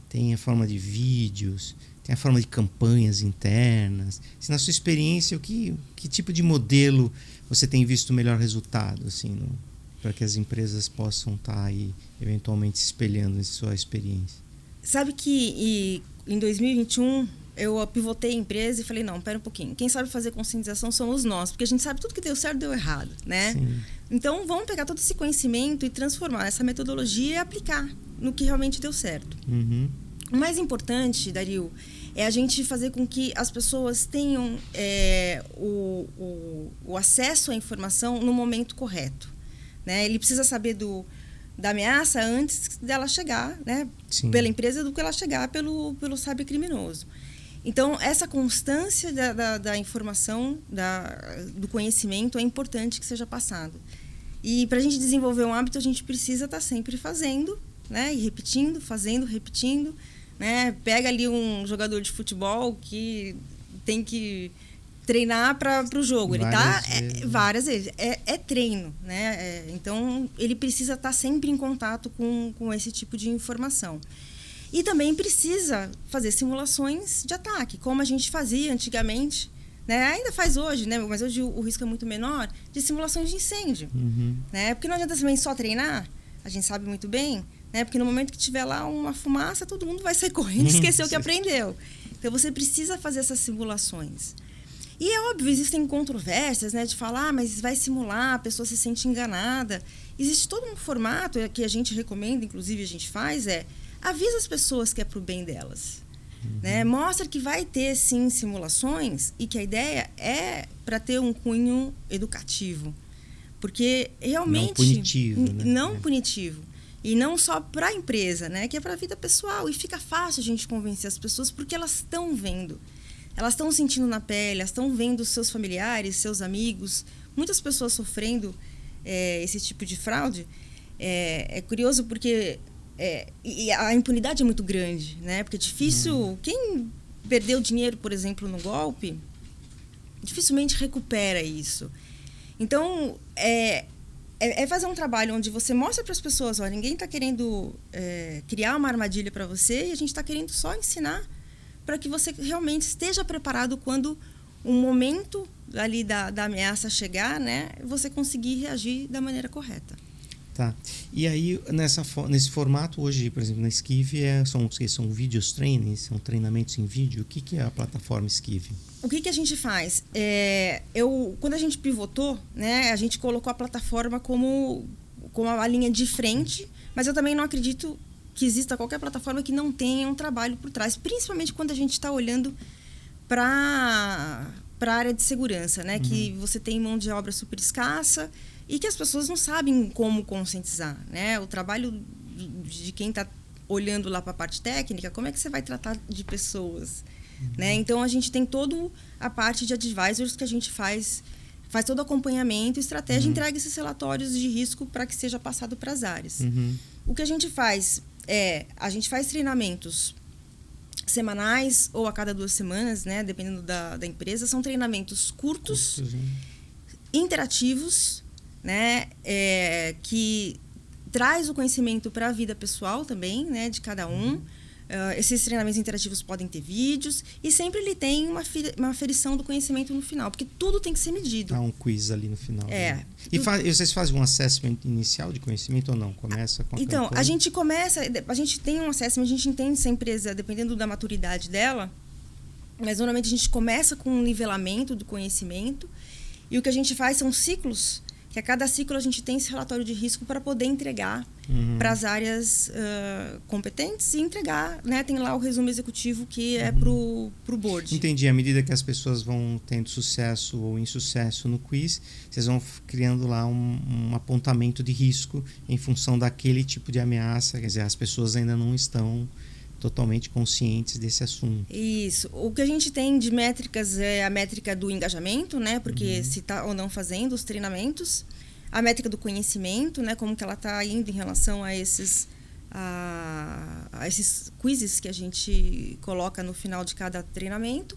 Tem a forma de vídeos, tem a forma de campanhas internas. Assim, na sua experiência, que tipo de modelo você tem visto o melhor resultado, assim, para que as empresas possam estar aí eventualmente se espelhando em sua experiência? Sabe que em 2021 eu pivotei a empresa e falei, não, pera um pouquinho, quem sabe fazer conscientização somos nós, porque a gente sabe tudo que deu certo e deu errado, né? Sim. Então vamos pegar todo esse conhecimento e transformar essa metodologia e aplicar no que realmente deu certo. O mais importante, Dario, é a gente fazer com que as pessoas tenham o acesso à informação no momento correto, né? Ele precisa saber da ameaça antes dela chegar, né? Pela empresa, do que ela chegar pelo cybercriminoso. Então, essa constância da informação, do conhecimento, é importante que seja passado. E para a gente desenvolver um hábito, a gente precisa estar sempre fazendo, né? E repetindo, fazendo, repetindo, né? Pega ali um jogador de futebol que tem que treinar para o jogo. Ele está várias vezes. É treino, né? Então, ele precisa estar sempre em contato com esse tipo de informação. E também precisa fazer simulações de ataque, como a gente fazia antigamente, né? Ainda faz hoje, né? Mas hoje o risco é muito menor, de simulações de incêndio. Né? Porque não adianta também só treinar, a gente sabe muito bem, né? Porque no momento que tiver lá uma fumaça, todo mundo vai sair correndo e esquecer o que aprendeu. Então, você precisa fazer essas simulações. E é óbvio, existem controvérsias, né? De falar, mas vai simular, a pessoa se sente enganada. Existe todo um formato que a gente recomenda, inclusive a gente faz, avisa as pessoas que é para o bem delas. Né? Mostra que vai ter, sim, simulações e que a ideia é para ter um cunho educativo. Porque realmente... Não punitivo. Né? Não punitivo. E não só para a empresa, né? Que é para a vida pessoal. E fica fácil a gente convencer as pessoas porque elas estão vendo. Elas estão sentindo na pele, elas estão vendo seus familiares, seus amigos. Muitas pessoas sofrendo esse tipo de fraude. É curioso porque... e a impunidade é muito grande, né? Porque é difícil... Quem perdeu dinheiro, por exemplo, no golpe, dificilmente recupera isso. Então, fazer um trabalho onde você mostra para as pessoas, olha, ninguém está querendo criar uma armadilha para você e a gente está querendo só ensinar para que você realmente esteja preparado quando o momento ali da ameaça chegar, né? Você conseguir reagir da maneira correta. Tá. E aí, nesse formato hoje, por exemplo, na Skive, são vídeos trainings, são treinamentos em vídeo. O que é a plataforma Skive? O que a gente faz? Quando a gente pivotou, né, a gente colocou a plataforma como a linha de frente, mas eu também não acredito que exista qualquer plataforma que não tenha um trabalho por trás, principalmente quando a gente está olhando para a área de segurança, né, que você tem mão de obra super escassa e que as pessoas não sabem como conscientizar, né? O trabalho de quem está olhando lá para a parte técnica, como é que você vai tratar de pessoas, né? Então, a gente tem toda a parte de advisors que a gente faz faz todo o acompanhamento, estratégia, entrega esses relatórios de risco para que seja passado para as áreas. O que a gente faz a gente faz treinamentos semanais ou a cada 2 semanas, né, dependendo da empresa. São treinamentos curtos, interativos, né, que traz o conhecimento para a vida pessoal também, né, de cada um. Esses treinamentos interativos podem ter vídeos e sempre ele tem uma aferição do conhecimento no final, porque tudo tem que ser medido. Um quiz ali no final. Né? E vocês fazem um assessment inicial de conhecimento ou não? Começa com a Então, campanha? a gente tem um assessment, a gente entende se a empresa, dependendo da maturidade dela, mas normalmente a gente começa com um nivelamento do conhecimento e o que a gente faz são ciclos, que a cada ciclo a gente tem esse relatório de risco para poder entregar para as áreas competentes e entregar, né? Tem lá o resumo executivo que é pro board. Entendi. À medida que as pessoas vão tendo sucesso ou insucesso no quiz, vocês vão criando lá um apontamento de risco em função daquele tipo de ameaça. Quer dizer, as pessoas ainda não estão totalmente conscientes desse assunto. Isso. O que a gente tem de métricas é a métrica do engajamento, né? Porque se está ou não fazendo os treinamentos. A métrica do conhecimento, né? Como que ela está indo em relação a esses quizzes que a gente coloca no final de cada treinamento.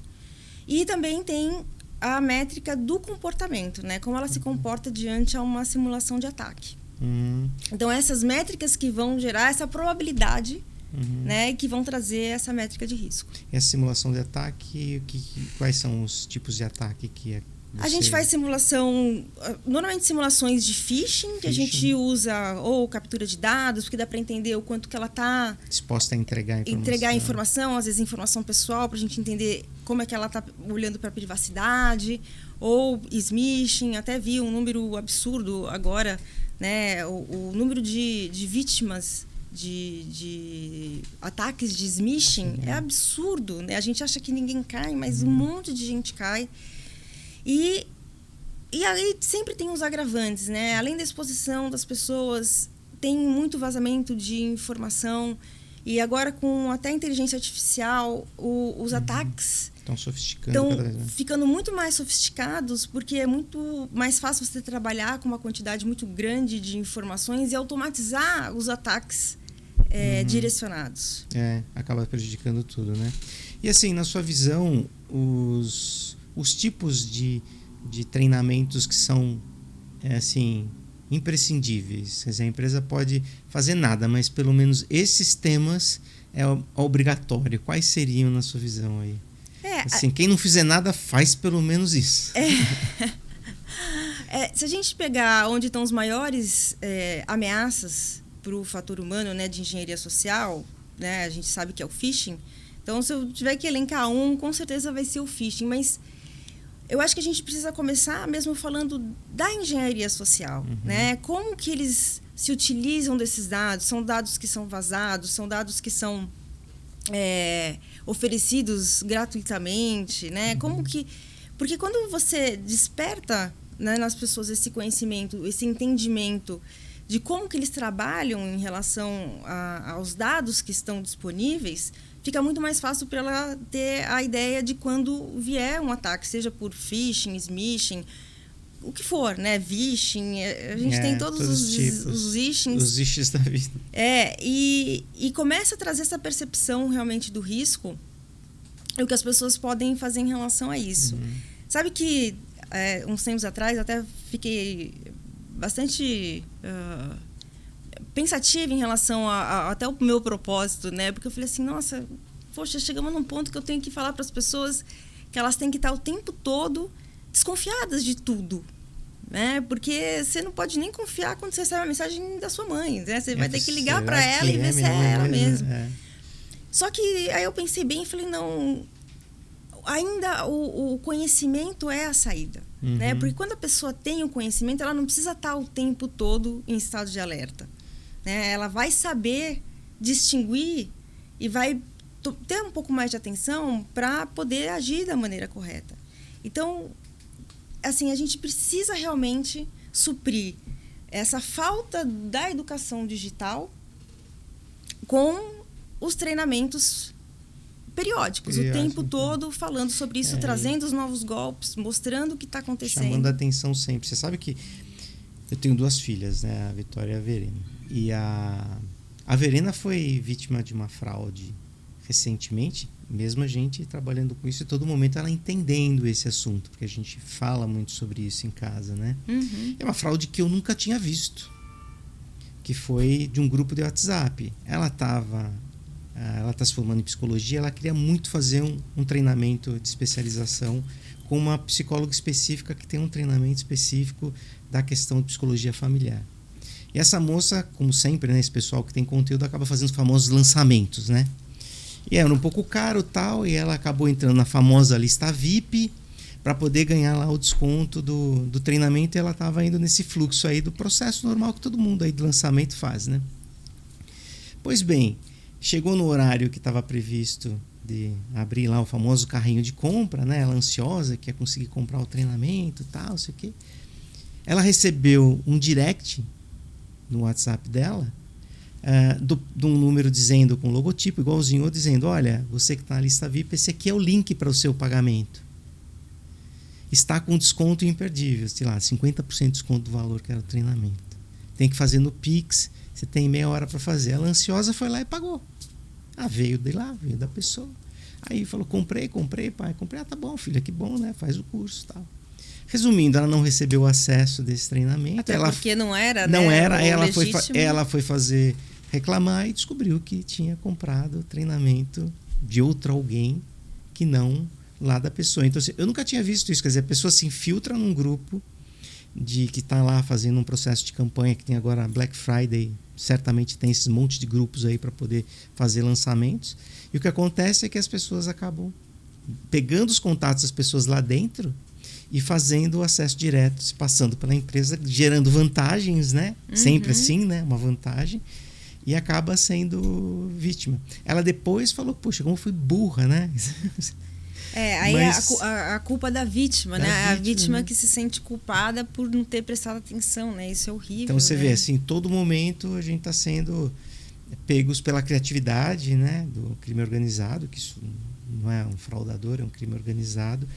E também tem a métrica do comportamento, né? Como ela se comporta diante a uma simulação de ataque. Então, essas métricas que vão gerar essa probabilidade, né, que vão trazer essa métrica de risco. E a simulação de ataque, quais são os tipos de ataque que A gente faz simulação, normalmente simulações de phishing, que a gente usa ou captura de dados, porque dá para entender o quanto que ela está disposta a entregar informação, às vezes informação pessoal, para a gente entender como é que ela está olhando para a privacidade, ou smishing. Até vi um número absurdo agora, né, o número de vítimas de ataques de smishing é absurdo, né? A gente acha que ninguém cai, mas um monte de gente cai. E aí sempre tem os agravantes, né? Além da exposição das pessoas, tem muito vazamento de informação. E agora, com até inteligência artificial, os ataques estão ficando muito mais sofisticados, porque é muito mais fácil você trabalhar com uma quantidade muito grande de informações e automatizar os ataques direcionados. Acaba prejudicando tudo, né? E assim, na sua visão, os tipos de treinamentos que são assim, imprescindíveis. Quer dizer, a empresa pode fazer nada, mas pelo menos esses temas é obrigatório. Quais seriam na sua visão aí? Assim, quem não fizer nada faz pelo menos isso. Se a gente pegar onde estão os maiores ameaças para o fator humano, né, de engenharia social, né, a gente sabe que é o phishing. Então, se eu tiver que elencar com certeza vai ser o phishing. Mas eu acho que a gente precisa começar mesmo falando da engenharia social, né? Como que eles se utilizam desses dados? São dados que são vazados, são dados que são oferecidos gratuitamente, né? Porque quando você desperta, né, nas pessoas esse conhecimento, esse entendimento de como que eles trabalham em relação aos dados que estão disponíveis, fica muito mais fácil para ela ter a ideia de quando vier um ataque, seja por phishing, smishing, o que for, né? Vishing, a gente tem todos os phishings. Os phishings da vida. E começa a trazer essa percepção realmente do risco e o que as pessoas podem fazer em relação a isso. Sabe que uns tempos atrás eu até fiquei bastante pensativa em relação até o meu propósito, né? Porque eu falei assim, nossa, poxa, chegamos num ponto que eu tenho que falar para as pessoas que elas têm que estar o tempo todo desconfiadas de tudo, né? Porque você não pode nem confiar quando você recebe uma mensagem da sua mãe, né? Você vai ter que ligar para ela e ver se é ela mesma. Só que aí eu pensei bem e falei, não, ainda o conhecimento é a saída, né? Porque quando a pessoa tem o conhecimento, ela não precisa estar o tempo todo em estado de alerta, né? Ela vai saber distinguir e vai ter um pouco mais de atenção para poder agir da maneira correta. Então, assim, a gente precisa realmente suprir essa falta da educação digital com os treinamentos periódicos, o tempo todo falando sobre isso, trazendo os novos golpes, mostrando o que está acontecendo. Chamando a atenção sempre. Você sabe que eu tenho 2 filhas, né? A Vitória e a Verena. E a Verena foi vítima de uma fraude recentemente, mesmo a gente trabalhando com isso, e todo momento ela entendendo esse assunto, porque a gente fala muito sobre isso em casa, né? É uma fraude que eu nunca tinha visto, que foi de um grupo de WhatsApp. Ela tá se formando em psicologia, ela queria muito fazer um treinamento de especialização com uma psicóloga específica que tem um treinamento específico da questão de psicologia familiar. E essa moça, como sempre, né, esse pessoal que tem conteúdo acaba fazendo os famosos lançamentos, né? E era um pouco caro tal, e ela acabou entrando na famosa lista VIP para poder ganhar lá o desconto do treinamento, e ela estava indo nesse fluxo aí do processo normal que todo mundo aí de lançamento faz, né? Pois bem, chegou no horário que estava previsto de abrir lá o famoso carrinho de compra, né? Ela ansiosa, quer conseguir comprar o treinamento e tal, sei o quê. Ela recebeu um direct no WhatsApp dela, de um número dizendo, com logotipo igualzinho, dizendo: olha, você que está na lista VIP, esse aqui é o link para o seu pagamento. Está com desconto imperdível, sei lá, 50% de desconto do valor que era o treinamento. Tem que fazer no Pix, você tem meia hora para fazer. Ela ansiosa foi lá e pagou. Veio de lá, veio da pessoa. Aí falou: comprei, pai, comprei. Tá bom, filha, que bom, né? Faz o curso e tal. Resumindo, ela não recebeu acesso desse treinamento. Até porque não era, não né? Era, ela foi reclamar e descobriu que tinha comprado o treinamento de outro alguém que não lá da pessoa. Então, assim, eu nunca tinha visto isso. Quer dizer, a pessoa se infiltra num grupo que está lá fazendo um processo de campanha, que tem agora Black Friday, certamente tem esses monte de grupos aí para poder fazer lançamentos. E o que acontece é que as pessoas acabam pegando os contatos das pessoas lá dentro e fazendo o acesso direto, se passando pela empresa, gerando vantagens, né? Sempre assim, né? Uma vantagem. E acaba sendo vítima. Ela depois falou: poxa, como eu fui burra, né? Aí a culpa da vítima, né? A vítima, né, que se sente culpada por não ter prestado atenção, né? Isso é horrível. Então você, né, vê, assim, todo momento a gente está sendo pegos pela criatividade, né, do crime organizado, que isso não é um fraudador, é um crime organizado,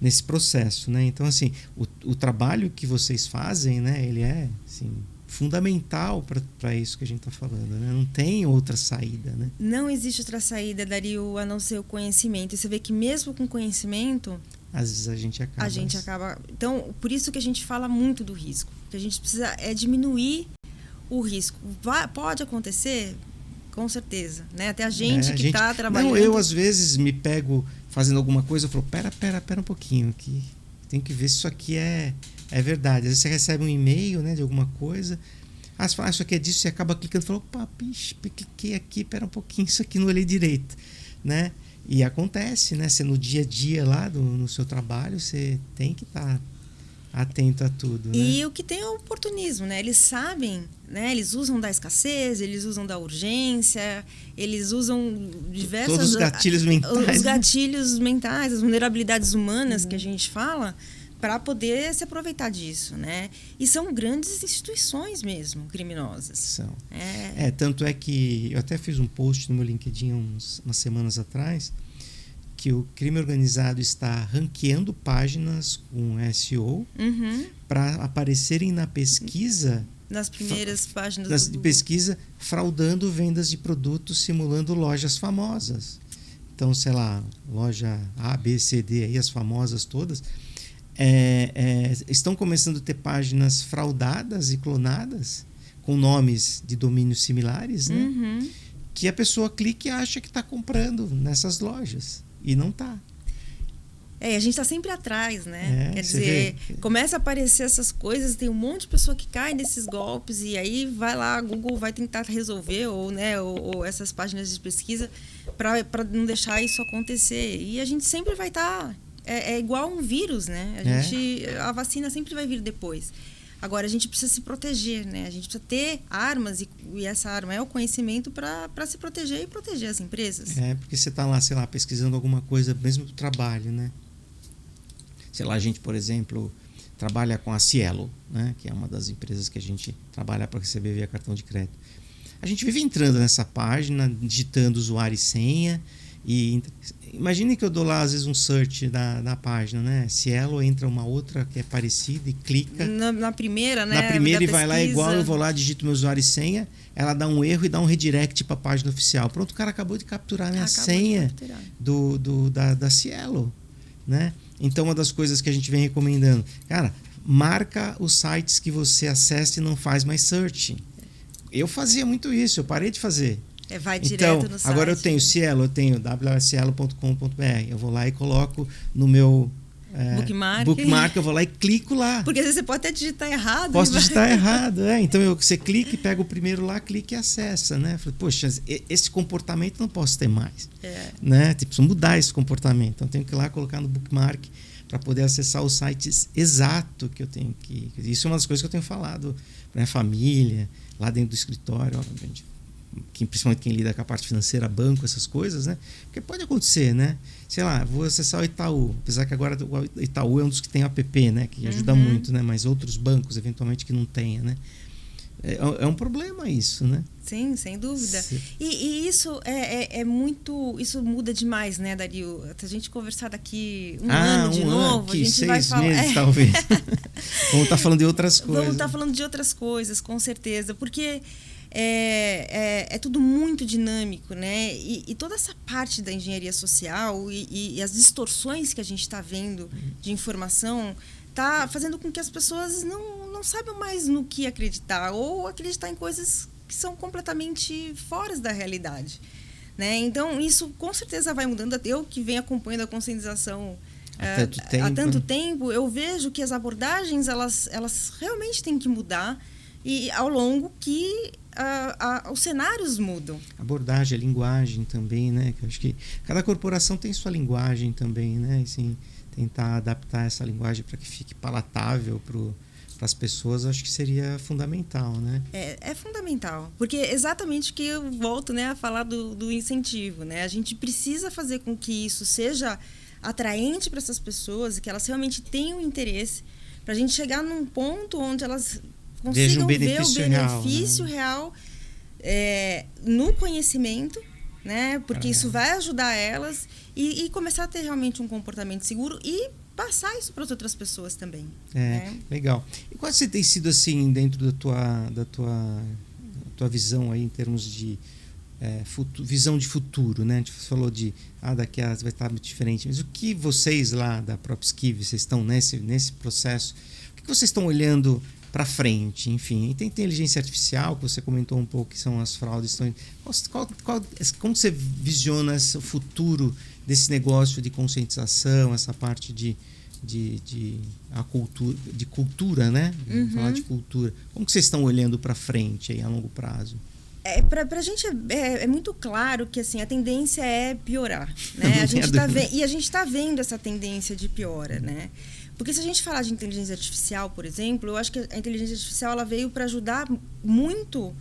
nesse processo, né? Então, assim, o trabalho que vocês fazem, né, ele é, assim, fundamental para isso que a gente está falando, né? Não tem outra saída, né? Não existe outra saída, Dario, a não ser o conhecimento. E você vê que mesmo com conhecimento, às vezes a gente acaba... Então, por isso que a gente fala muito do risco. Que a gente precisa diminuir o risco. Pode acontecer? Com certeza, né? Até a gente que está trabalhando... Não, eu às vezes me pego fazendo alguma coisa, eu falo: pera um pouquinho, que tem que ver se isso aqui é verdade. Às vezes você recebe um e-mail, né, de alguma coisa, você fala: isso aqui é disso, você acaba clicando e fala: opa, cliquei aqui, pera um pouquinho, isso aqui não olhei direito, né? E acontece, né? Você no dia a dia lá no seu trabalho, você tem que estar atento a tudo, né? E o que tem é o oportunismo, né? Eles sabem, né? Eles usam da escassez, eles usam da urgência, eles usam diversas... Todos os gatilhos mentais. Os gatilhos mentais, as vulnerabilidades humanas que a gente fala, para poder se aproveitar disso, né? E são grandes instituições mesmo, criminosas. São. Tanto é que eu até fiz um post no meu LinkedIn umas semanas atrás, que o crime organizado está ranqueando páginas com SEO para aparecerem na pesquisa, nas primeiras páginas de pesquisa, fraudando vendas de produtos, simulando lojas famosas. Então, sei lá, loja A, B, C, D, aí as famosas todas, estão começando a ter páginas fraudadas e clonadas com nomes de domínios similares, né? Que a pessoa clica e acha que está comprando nessas lojas. E não tá. A gente está sempre atrás, né? Quer dizer, começa a aparecer essas coisas, tem um monte de pessoa que cai nesses golpes, e aí vai lá, a Google vai tentar resolver, ou essas páginas de pesquisa, para não deixar isso acontecer. E a gente sempre vai estar... É igual um vírus, né? A vacina sempre vai vir depois. Agora, a gente precisa se proteger, né? A gente precisa ter armas, e essa arma é o conhecimento para se proteger e proteger as empresas. Porque você está lá, sei lá, pesquisando alguma coisa, mesmo do trabalho, né? Sei lá, a gente, por exemplo, trabalha com a Cielo, né? Que é uma das empresas que a gente trabalha para receber via cartão de crédito. A gente vive entrando nessa página, digitando usuário e senha, E imagine que eu dou lá, às vezes, um search na página, né? Cielo, entra uma outra que é parecida e clica. Na primeira, né? Na primeira e da vai lá pesquisa. igual, eu vou lá, digito meu usuário e senha, ela dá um erro e dá um redirect para a página oficial. Pronto, o cara acabou de capturar minha senha da Cielo, né? Então, uma das coisas que a gente vem recomendando, cara, marca os sites que você acessa e não faz mais search. Eu fazia muito isso, eu parei de fazer. Vai direto então, no site. agora eu tenho Cielo, eu tenho www.cielo.com.br. Eu vou lá e coloco no meu bookmark, eu vou lá e clico lá. Porque às vezes você pode até digitar errado. Posso digitar errado, Então você clica e pega o primeiro lá, clica e acessa, né? Falei, poxa, esse comportamento não posso ter mais. Né? Preciso mudar esse comportamento. Então tenho que ir lá colocar no bookmark para poder acessar os sites exato que eu tenho que. Isso é uma das coisas que eu tenho falado para minha família, lá dentro do escritório, obviamente. Principalmente quem lida com a parte financeira, banco, essas coisas, né? Porque pode acontecer, né? Sei lá, vou acessar o Itaú, apesar que agora o Itaú é um dos que tem app, né? Que ajuda muito, né? Mas outros bancos, eventualmente, que não tenha, né? É um problema isso, né? Sim, sem dúvida. E isso é muito... Isso muda demais, né, Dario? Se a gente conversar daqui um ano de novo, a gente vai falar... 6 meses, talvez. Vamos estar falando de outras coisas. Vamos estar falando de outras coisas, com certeza. Porque... É tudo muito dinâmico, né? E toda essa parte da engenharia social e as distorções que a gente está vendo de informação está fazendo com que as pessoas não saibam mais no que acreditar ou acreditar em coisas que são completamente fora da realidade, né? Então, isso com certeza vai mudando. Eu que venho acompanhando a conscientização há tanto tempo, eu vejo que as abordagens elas realmente têm que mudar e ao longo que os cenários mudam. Abordagem, a linguagem também, né? Eu acho que cada corporação tem sua linguagem também, né? Assim, tentar adaptar essa linguagem para que fique palatável para as pessoas, acho que seria fundamental, né? É fundamental, porque exatamente que eu volto, né, a falar do incentivo, né? A gente precisa fazer com que isso seja atraente para essas pessoas e que elas realmente tenham interesse, para a gente chegar num ponto onde elas consigam ver o benefício real no conhecimento, né? Porque isso vai ajudar elas e começar a ter realmente um comportamento seguro e passar isso para as outras pessoas também. Né? Legal. E qual você tem sido assim dentro da tua visão aí em termos de visão de futuro, né? A gente falou de daqui a vai estar muito diferente, mas o que vocês lá da PropSkive, vocês estão nesse processo, o que vocês estão olhando para frente, enfim, e tem inteligência artificial que você comentou um pouco que são as fraudes, como você visiona o futuro desse negócio de conscientização, essa parte de cultura, né? Vamos falar de cultura. Como que vocês estão olhando para frente aí a longo prazo? Para a gente é muito claro que assim, a tendência é piorar, né? A gente está vendo essa tendência de piora, né? Porque se a gente falar de inteligência artificial, por exemplo, eu acho que a inteligência artificial ela veio para ajudar muito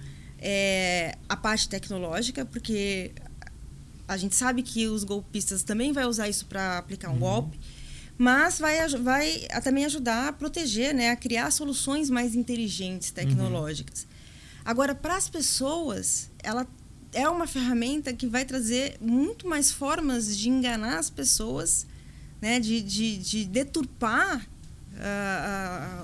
a parte tecnológica, porque a gente sabe que os golpistas também vão usar isso para aplicar um golpe, mas vai também ajudar a proteger, né, a criar soluções mais inteligentes tecnológicas. Agora, para as pessoas, ela é uma ferramenta que vai trazer muito mais formas de enganar as pessoas, né, de deturpar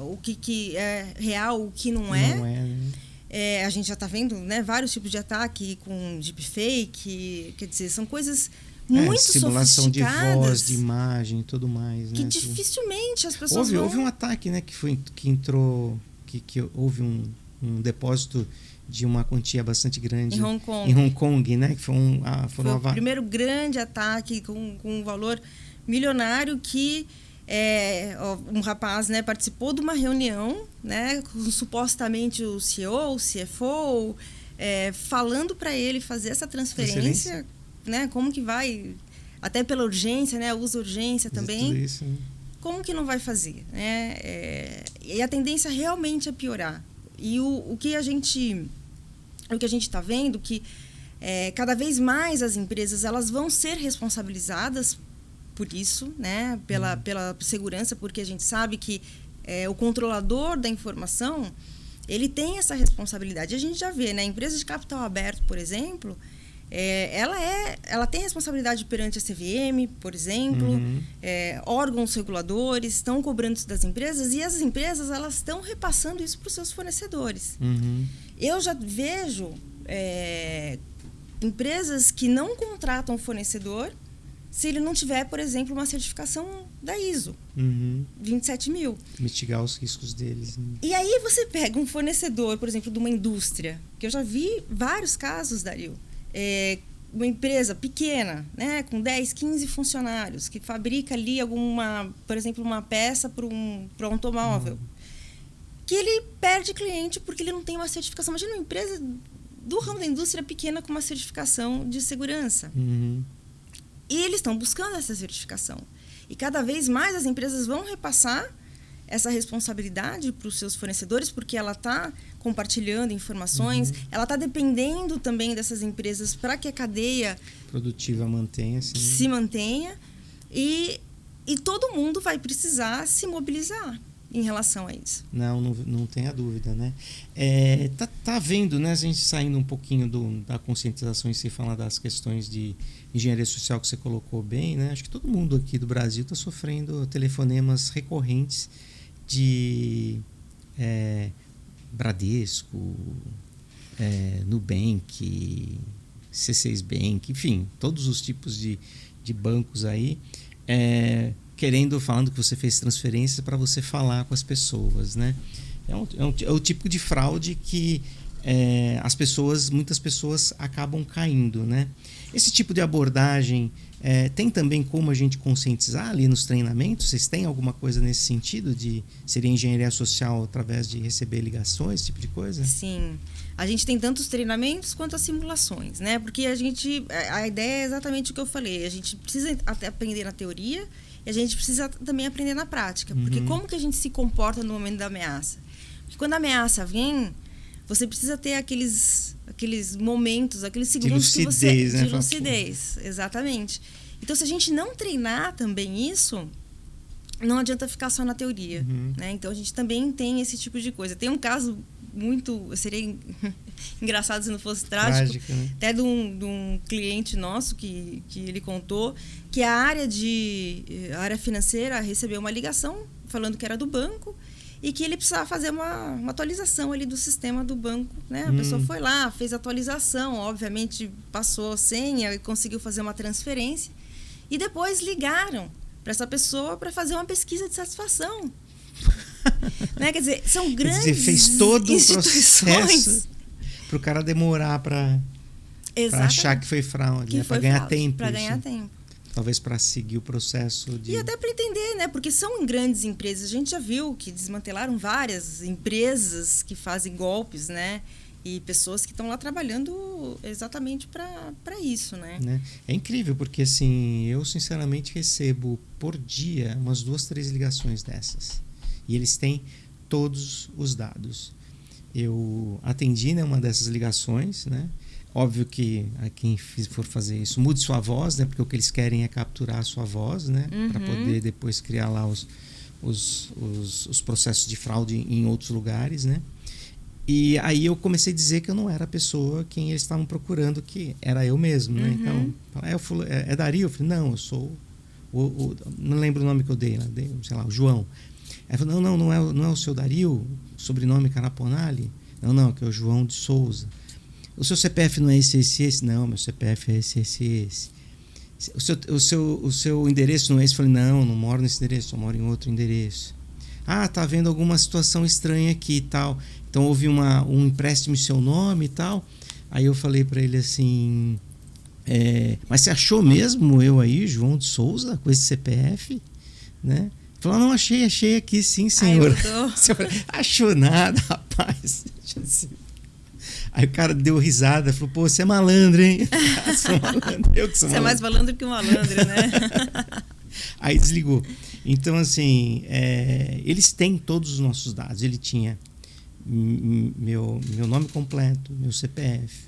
o que é real, o que não é. Né? A gente já está vendo, né, vários tipos de ataque com deepfake, quer dizer, são coisas muito simulação sofisticadas. De voz, de imagem e tudo mais. Que né? Dificilmente as pessoas houve um ataque, né, que entrou, que houve um depósito de uma quantia bastante grande em Hong Kong. Em Hong Kong, né? Que foi o primeiro grande ataque com um valor milionário que um rapaz, né, participou de uma reunião, né, com supostamente o CEO, o CFO, falando para ele fazer essa transferência, né, como que vai, até pela urgência, né, usa urgência também. Tudo isso, né? Como que não vai fazer? Né? E a tendência realmente é piorar. E o que a gente está vendo que cada vez mais as empresas elas vão ser responsabilizadas por isso, né? Pela segurança, porque a gente sabe que o controlador da informação ele tem essa responsabilidade. A gente já vê, né? Empresas de capital aberto, por exemplo, ela tem responsabilidade perante a CVM, por exemplo, órgãos reguladores estão cobrando isso das empresas e as empresas elas estão repassando isso para os seus fornecedores. Eu já vejo empresas que não contratam o fornecedor se ele não tiver, por exemplo, uma certificação da ISO 27000. Mitigar os riscos deles. Né? E aí você pega um fornecedor, por exemplo, de uma indústria, que eu já vi vários casos, Dario, uma empresa pequena, né, com 10, 15 funcionários, que fabrica ali por exemplo, uma peça para um automóvel, que ele perde cliente porque ele não tem uma certificação. Imagina uma empresa do ramo da indústria pequena com uma certificação de segurança. E eles estão buscando essa certificação. E cada vez mais as empresas vão repassar essa responsabilidade para os seus fornecedores, porque ela está compartilhando informações, ela está dependendo também dessas empresas para que a cadeia produtiva mantenha-se, se mantenha. E todo mundo vai precisar se mobilizar em relação a isso. Não tenha dúvida, né? Tá vendo, né? A gente saindo um pouquinho da conscientização e se falar das questões de engenharia social que você colocou bem, né? Acho que todo mundo aqui do Brasil está sofrendo telefonemas recorrentes de Bradesco, Nubank, C6 Bank, enfim, todos os tipos de bancos aí, falando que você fez transferência para você falar com as pessoas, né? É o tipo de fraude que muitas pessoas acabam caindo, né? Esse tipo de abordagem tem também como a gente conscientizar ali nos treinamentos? Vocês têm alguma coisa nesse sentido seria engenharia social através de receber ligações, esse tipo de coisa? Sim. A gente tem tanto os treinamentos quanto as simulações, né? Porque a ideia é exatamente o que eu falei. A gente precisa até aprender na teoria e a gente precisa também aprender na prática. Porque como que a gente se comporta no momento da ameaça? Porque quando a ameaça vem, você precisa ter aqueles momentos, aqueles segundos de lucidez, de lucidez, exatamente. Então, se a gente não treinar também isso, não adianta ficar só na teoria, né? Então, a gente também tem esse tipo de coisa. Tem um caso seria engraçado se não fosse trágico, né? até de um cliente nosso que ele contou que a área financeira recebeu uma ligação falando que era do banco e que ele precisava fazer uma atualização ali do sistema do banco, né? A pessoa foi lá, fez a atualização, obviamente passou a senha e conseguiu fazer uma transferência e depois ligaram para essa pessoa para fazer uma pesquisa de satisfação. Né? Quer dizer, são grandes fez todo o processo para o cara demorar para achar que foi fraude, para ganhar tempo. Para ganhar tempo. Talvez para seguir o processo de... E até para entender, né? Porque são grandes empresas. A gente já viu que desmantelaram várias empresas que fazem golpes, né? E pessoas que estão lá trabalhando exatamente para isso, né? É incrível, porque assim, eu sinceramente recebo por dia umas 2, 3 ligações dessas. E eles têm todos os dados. Eu atendi, né, uma dessas ligações, né? Óbvio que quem for fazer isso mude sua voz, né? Porque o que eles querem é capturar a sua voz, né? Para poder depois criar lá os processos de fraude em outros lugares, né? E aí eu comecei a dizer que eu não era a pessoa quem eles estavam procurando, que era eu mesmo, né? Então, é Dario? Eu falei, não, eu sou não lembro o nome que eu dei, sei lá, o João. Aí falou, não é o seu Dario, sobrenome Caraponali? Não, que é o João de Souza. O seu CPF não é esse? Não, meu CPF é esse. O seu endereço não é esse? Eu falei, não moro nesse endereço, eu moro em outro endereço. Tá havendo alguma situação estranha aqui e tal. Então houve um empréstimo em seu nome e tal. Aí eu falei para ele assim, mas você achou mesmo eu aí, João de Souza, com esse CPF? Né? Falou, não, achei aqui sim, senhor. Achou nada, rapaz. Aí o cara deu risada, falou, pô, você é malandro, hein? Sou malandro. Eu que sou malandro. Você é mais malandro que um malandro, né? Aí desligou. Então, assim, eles têm todos os nossos dados. Ele tinha meu nome completo, meu CPF,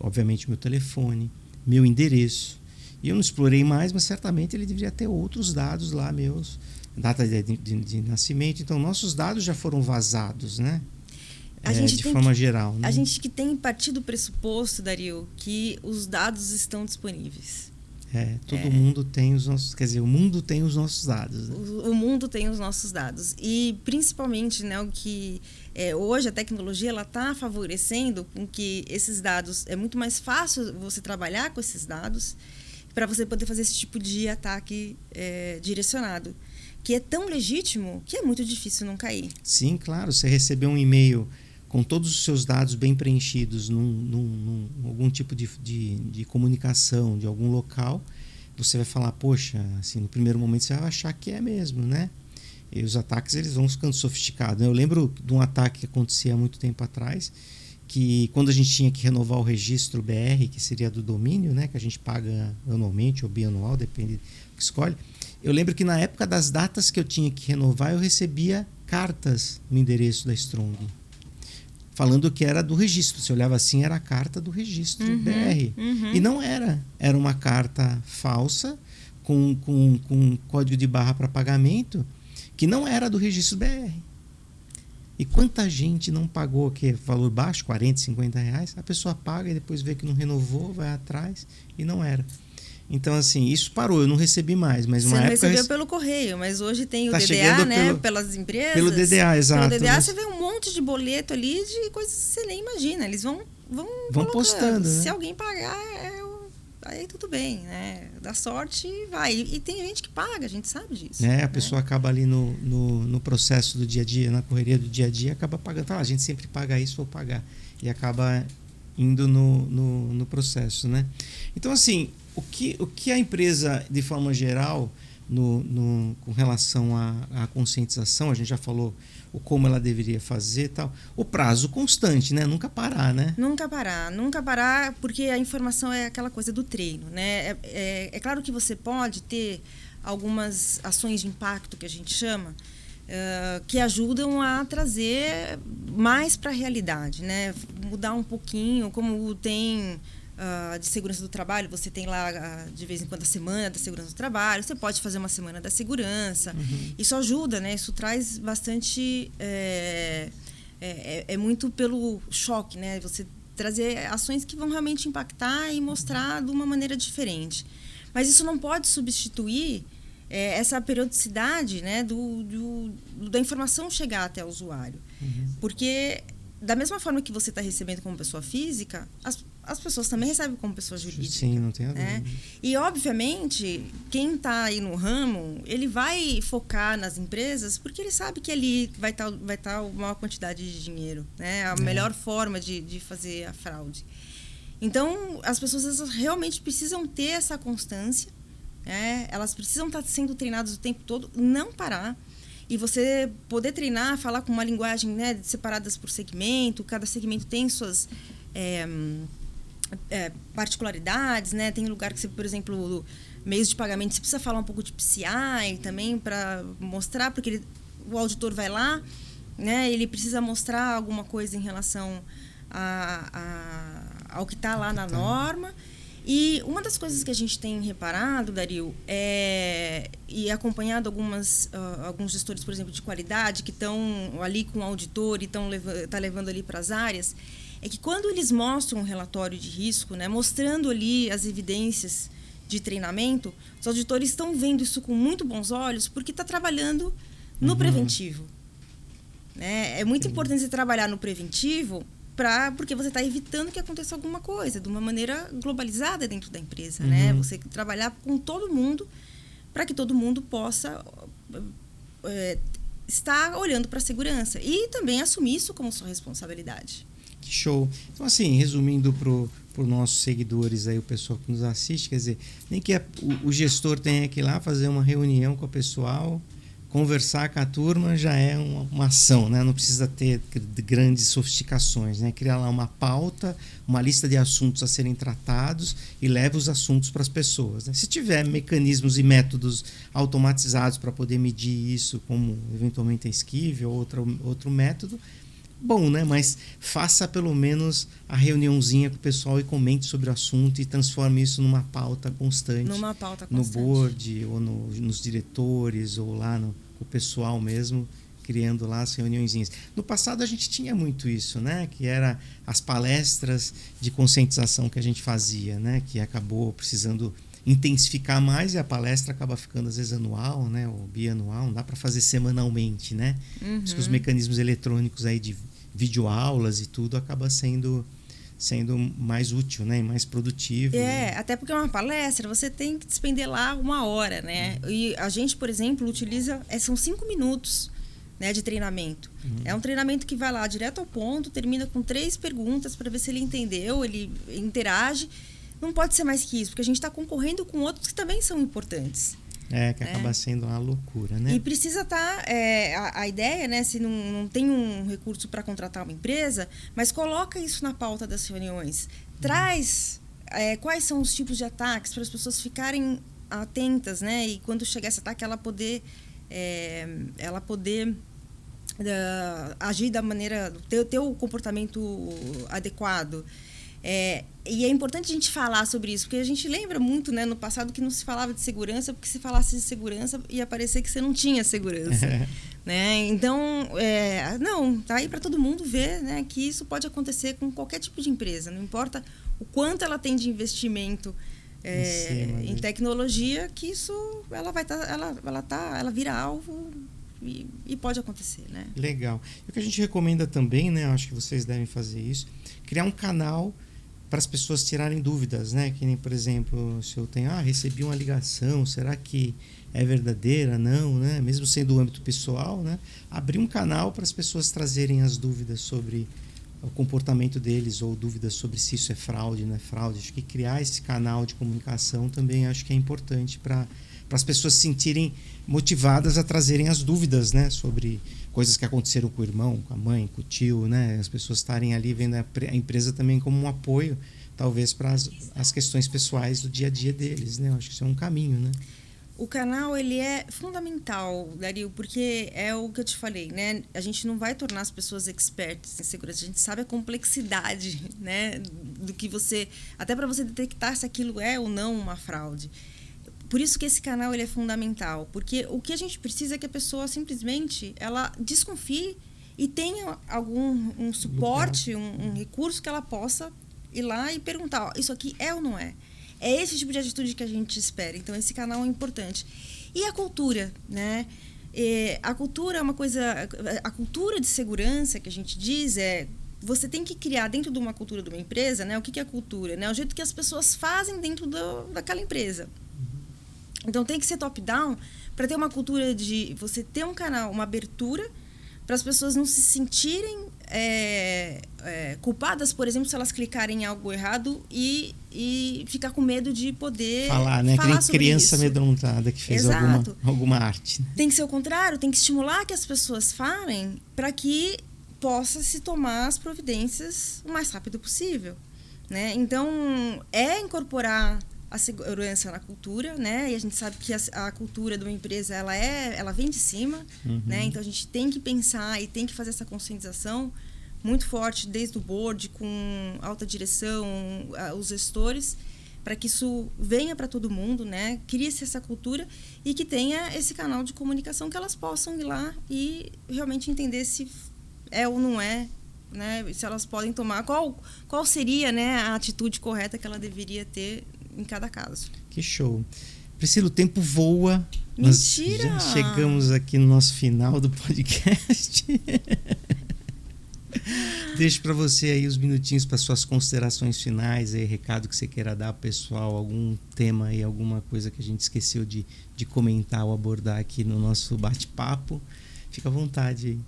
obviamente meu telefone, meu endereço. E eu não explorei mais, mas certamente ele deveria ter outros dados lá meus, data de nascimento. Então, nossos dados já foram vazados, né? de forma geral, né? A gente que tem partido do pressuposto, Dario, que os dados estão disponíveis. Todo mundo tem os nossos... Quer dizer, o mundo tem os nossos dados. Né? O mundo tem os nossos dados. E, principalmente, né, o que... hoje, a tecnologia está favorecendo com que esses dados... É muito mais fácil você trabalhar com esses dados para você poder fazer esse tipo de ataque direcionado. Que é tão legítimo que é muito difícil não cair. Sim, claro. Você recebeu um e-mail com todos os seus dados bem preenchidos num algum tipo de comunicação de algum local, você vai falar, poxa, assim, no primeiro momento você vai achar que é mesmo, né? E os ataques eles vão ficando sofisticados. Eu lembro de um ataque que acontecia há muito tempo atrás, que quando a gente tinha que renovar o registro BR, que seria do domínio, né, que a gente paga anualmente ou bianual, depende do que escolhe. Eu lembro que na época das datas que eu tinha que renovar, eu recebia cartas no endereço da Strong, falando que era do registro. Se olhava assim, era a carta do registro BR. E não era. Era uma carta falsa, com código de barra para pagamento, que não era do registro BR. E quanta gente não pagou, que é valor baixo, 40, 50 reais, a pessoa paga e depois vê que não renovou, vai atrás e não era. Então, assim, isso parou, eu não recebi mais. Mas você não recebeu pelo correio, mas hoje tem o DDA, né? Pelas empresas. Pelo DDA, exato. Pelo DDA você vê um monte de boleto ali de coisas que você nem imagina. Eles vão postando. Se né? alguém pagar, aí tudo bem, né? Dá sorte e vai. E tem gente que paga, a gente sabe disso. A pessoa acaba ali no processo do dia a dia, na correria do dia a dia, acaba pagando. A gente sempre paga isso, vou pagar. E acaba indo no processo, né? Então, assim, o que a empresa, de forma geral, com relação à conscientização, a gente já falou como ela deveria fazer e tal. O prazo constante, né? Nunca parar, né? Nunca parar, porque a informação é aquela coisa do treino, né? É claro que você pode ter algumas ações de impacto, que a gente chama, que ajudam a trazer mais para a realidade, né? Mudar um pouquinho, como tem... de segurança do trabalho, você tem lá de vez em quando a semana da segurança do trabalho, você pode fazer uma semana da segurança. Isso ajuda, né? Isso traz bastante muito pelo choque, né? Você trazer ações que vão realmente impactar e mostrar de uma maneira diferente, mas isso não pode substituir essa periodicidade, né? Da informação chegar até o usuário, porque da mesma forma que você está recebendo como pessoa física, as pessoas também recebem como pessoa jurídica. Sim, não tem a dúvida. Né? E, obviamente, quem está aí no ramo, ele vai focar nas empresas porque ele sabe que ali vai estar uma maior quantidade de dinheiro, né? A melhor forma de fazer a fraude. Então, as pessoas realmente precisam ter essa constância, né? Elas precisam estar sendo treinadas o tempo todo, não parar. E você poder treinar, falar com uma linguagem, né, separadas por segmento, cada segmento tem suas particularidades, né? Tem lugar que você, por exemplo, meios de pagamento, você precisa falar um pouco de PCI também para mostrar, porque o auditor vai lá, né? Ele precisa mostrar alguma coisa em relação ao que está lá na norma. E uma das coisas que a gente tem reparado, Dario, e acompanhado alguns gestores, por exemplo, de qualidade, que estão ali com o auditor e estão levando ali para as áreas, é que quando eles mostram um relatório de risco, né, mostrando ali as evidências de treinamento, os auditores estão vendo isso com muito bons olhos, porque está trabalhando no preventivo. Né? É muito importante você trabalhar no preventivo, porque você está evitando que aconteça alguma coisa de uma maneira globalizada dentro da empresa, né? Você trabalhar com todo mundo para que todo mundo possa estar olhando para a segurança e também assumir isso como sua responsabilidade. Que show! Então, assim, resumindo para os nossos seguidores aí, o pessoal que nos assiste, quer dizer, nem que o gestor tenha que ir lá fazer uma reunião com o pessoal, conversar com a turma já é uma ação, né? Não precisa ter grandes sofisticações, né? Criar lá uma pauta, uma lista de assuntos a serem tratados e leva os assuntos para as pessoas, né? Se tiver mecanismos e métodos automatizados para poder medir isso, como eventualmente a Esquive ou outro método, bom, né? Mas faça pelo menos a reuniãozinha com o pessoal e comente sobre o assunto e transforme isso numa pauta constante. Numa pauta No constante. board, ou nos diretores, ou lá com o pessoal mesmo, criando lá as reuniõezinhas. No passado a gente tinha muito isso, né? Que era as palestras de conscientização que a gente fazia, né? Que acabou precisando intensificar mais e a palestra acaba ficando às vezes anual, né? Ou bianual, não dá para fazer semanalmente, né? Acho que os mecanismos eletrônicos aí de videoaulas e tudo acaba sendo mais útil, né? E mais produtivo. Até porque é uma palestra, você tem que despender lá 1 hora, né? E a gente, por exemplo, utiliza... são 5 minutos, né, de treinamento. É um treinamento que vai lá direto ao ponto, termina com 3 perguntas para ver se ele entendeu, ele interage. Não pode ser mais que isso, porque a gente está concorrendo com outros que também são importantes. Que acaba sendo uma loucura, né? E precisa estar... a ideia, né? Se não tem um recurso para contratar uma empresa, mas coloca isso na pauta das reuniões. Traz quais são os tipos de ataques para as pessoas ficarem atentas, né? E quando chegar esse ataque, ela poder agir da maneira... ter o comportamento adequado. E é importante a gente falar sobre isso, porque a gente lembra muito, né, no passado que não se falava de segurança, porque se falasse de segurança ia parecer que você não tinha segurança. Né? Então, tá aí para todo mundo ver, né, que isso pode acontecer com qualquer tipo de empresa, não importa o quanto ela tem de investimento em tecnologia, que isso ela vira alvo e pode acontecer, né? Legal. E o que a gente recomenda também, né, acho que vocês devem fazer isso, criar um canal para as pessoas tirarem dúvidas, né? Que nem, por exemplo, se eu tenho, recebi uma ligação, será que é verdadeira? Não, né? Mesmo sendo do âmbito pessoal, né? Abrir um canal para as pessoas trazerem as dúvidas sobre o comportamento deles ou dúvidas sobre se isso é fraude, não é fraude. Acho que criar esse canal de comunicação também acho que é importante para as pessoas se sentirem motivadas a trazerem as dúvidas, né? Sobre coisas que aconteceram com o irmão, com a mãe, com o tio, né? As pessoas estarem ali vendo a empresa também como um apoio, talvez para as questões pessoais do dia a dia deles, né? Eu acho que isso é um caminho, né? O canal, ele é fundamental, Dario, porque é o que eu te falei, né? A gente não vai tornar as pessoas expertas em segurança, a gente sabe a complexidade, né? Do que até para você detectar se aquilo é ou não uma fraude. Por isso que esse canal ele é fundamental, porque o que a gente precisa é que a pessoa simplesmente ela desconfie e tenha um suporte, um recurso que ela possa ir lá e perguntar, isso aqui é ou não é? É esse tipo de atitude que a gente espera. Então, esse canal é importante. E a cultura, né? A cultura é uma coisa... A cultura de segurança que a gente diz você tem que criar dentro de uma cultura de uma empresa, né? O que é a cultura? Né? O jeito que as pessoas fazem dentro daquela empresa. Então, tem que ser top-down para ter uma cultura de você ter um canal, uma abertura para as pessoas não se sentirem culpadas, por exemplo, se elas clicarem em algo errado e ficar com medo de poder falar, né? Falar sobre criança amedrontada que fez alguma arte. Tem que ser o contrário, tem que estimular que as pessoas falem para que possa se tomar as providências o mais rápido possível, né? Então, incorporar a segurança na cultura, né? E a gente sabe que a cultura de uma empresa ela vem de cima, né? Então a gente tem que pensar e tem que fazer essa conscientização muito forte desde o board, com alta direção, os gestores, para que isso venha para todo mundo, né? Crie-se essa cultura e que tenha esse canal de comunicação que elas possam ir lá e realmente entender se é ou não é, né? Se elas podem tomar, qual seria, né, a atitude correta que ela deveria ter em cada caso. Que show. Priscila, o tempo voa. Mentira! Nós já chegamos aqui no nosso final do podcast. Deixo para você aí os minutinhos para suas considerações finais, aí, recado que você queira dar pro pessoal, algum tema aí, alguma coisa que a gente esqueceu de comentar ou abordar aqui no nosso bate-papo. Fica à vontade aí.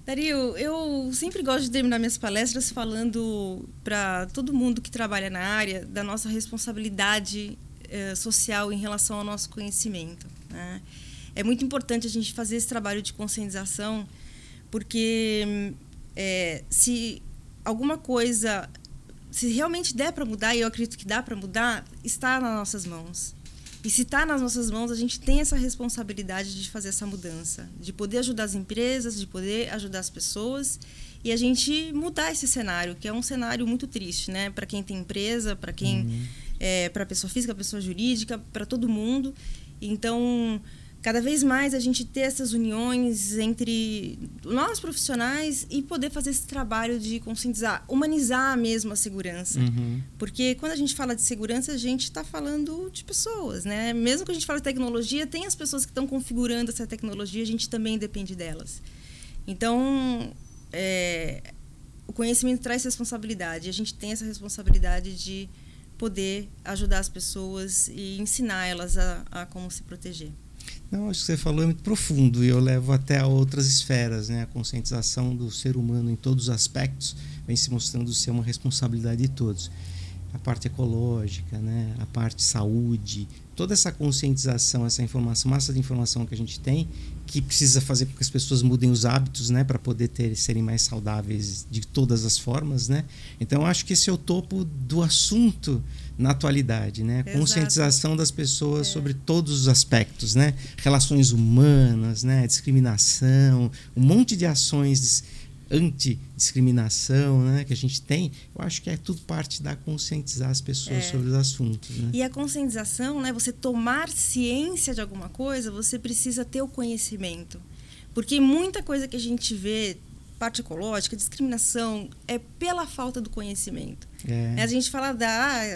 Dario, eu sempre gosto de terminar minhas palestras falando para todo mundo que trabalha na área da nossa responsabilidade social em relação ao nosso conhecimento, né? É muito importante a gente fazer esse trabalho de conscientização, porque se alguma coisa, se realmente der para mudar, e eu acredito que dá para mudar, está nas nossas mãos. E se está nas nossas mãos, a gente tem essa responsabilidade de fazer essa mudança, de poder ajudar as empresas, de poder ajudar as pessoas e a gente mudar esse cenário, que é um cenário muito triste, né? Para quem tem empresa, para quem para a pessoa física, pessoa jurídica, para todo mundo. Então, cada vez mais a gente ter essas uniões entre nós profissionais e poder fazer esse trabalho de conscientizar, humanizar mesmo a segurança. Porque quando a gente fala de segurança, a gente está falando de pessoas, né? Mesmo que a gente fale de tecnologia, tem as pessoas que estão configurando essa tecnologia, a gente também depende delas. Então, o conhecimento traz responsabilidade. A gente tem essa responsabilidade de poder ajudar as pessoas e ensinar elas a como se proteger. Não, acho que você falou é muito profundo e eu levo até a outras esferas, né? A conscientização do ser humano em todos os aspectos vem se mostrando ser uma responsabilidade de todos. A parte ecológica, né? A parte saúde, toda essa conscientização, essa informação, massa de informação que a gente tem, que precisa fazer com que as pessoas mudem os hábitos, né? Para poder serem mais saudáveis de todas as formas, né? Então, eu acho que esse é o topo do assunto na atualidade, né? Exato. Conscientização das pessoas sobre todos os aspectos, né? Relações humanas, né? Discriminação, um monte de ações anti-discriminação, né? Que a gente tem. Eu acho que é tudo parte da conscientizar as pessoas sobre os assuntos, né? E a conscientização, né? Você tomar ciência de alguma coisa, você precisa ter o conhecimento. Porque muita coisa que a gente vê, parte ecológica, discriminação, é pela falta do conhecimento. A gente fala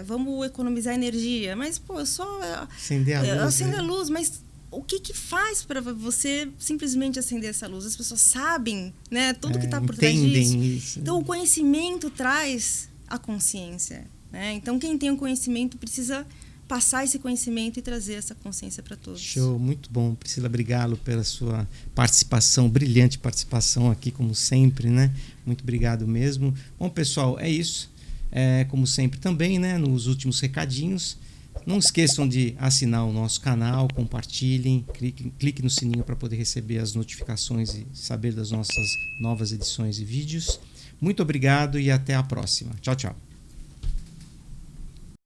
vamos economizar energia, mas pô, eu só acender a luz, mas o que faz para você simplesmente acender essa luz? As pessoas sabem, né, tudo que está por trás disso. Isso. Então o conhecimento traz a consciência, né? Então quem tem o conhecimento precisa passar esse conhecimento e trazer essa consciência para todos. Show, muito bom. Priscila, obrigado pela sua participação, brilhante participação aqui, como sempre, né? Muito obrigado mesmo. Bom, pessoal, é isso. Como sempre também, né? Nos últimos recadinhos, não esqueçam de assinar o nosso canal, compartilhem, clique no sininho para poder receber as notificações e saber das nossas novas edições e vídeos. Muito obrigado e até a próxima. Tchau, tchau.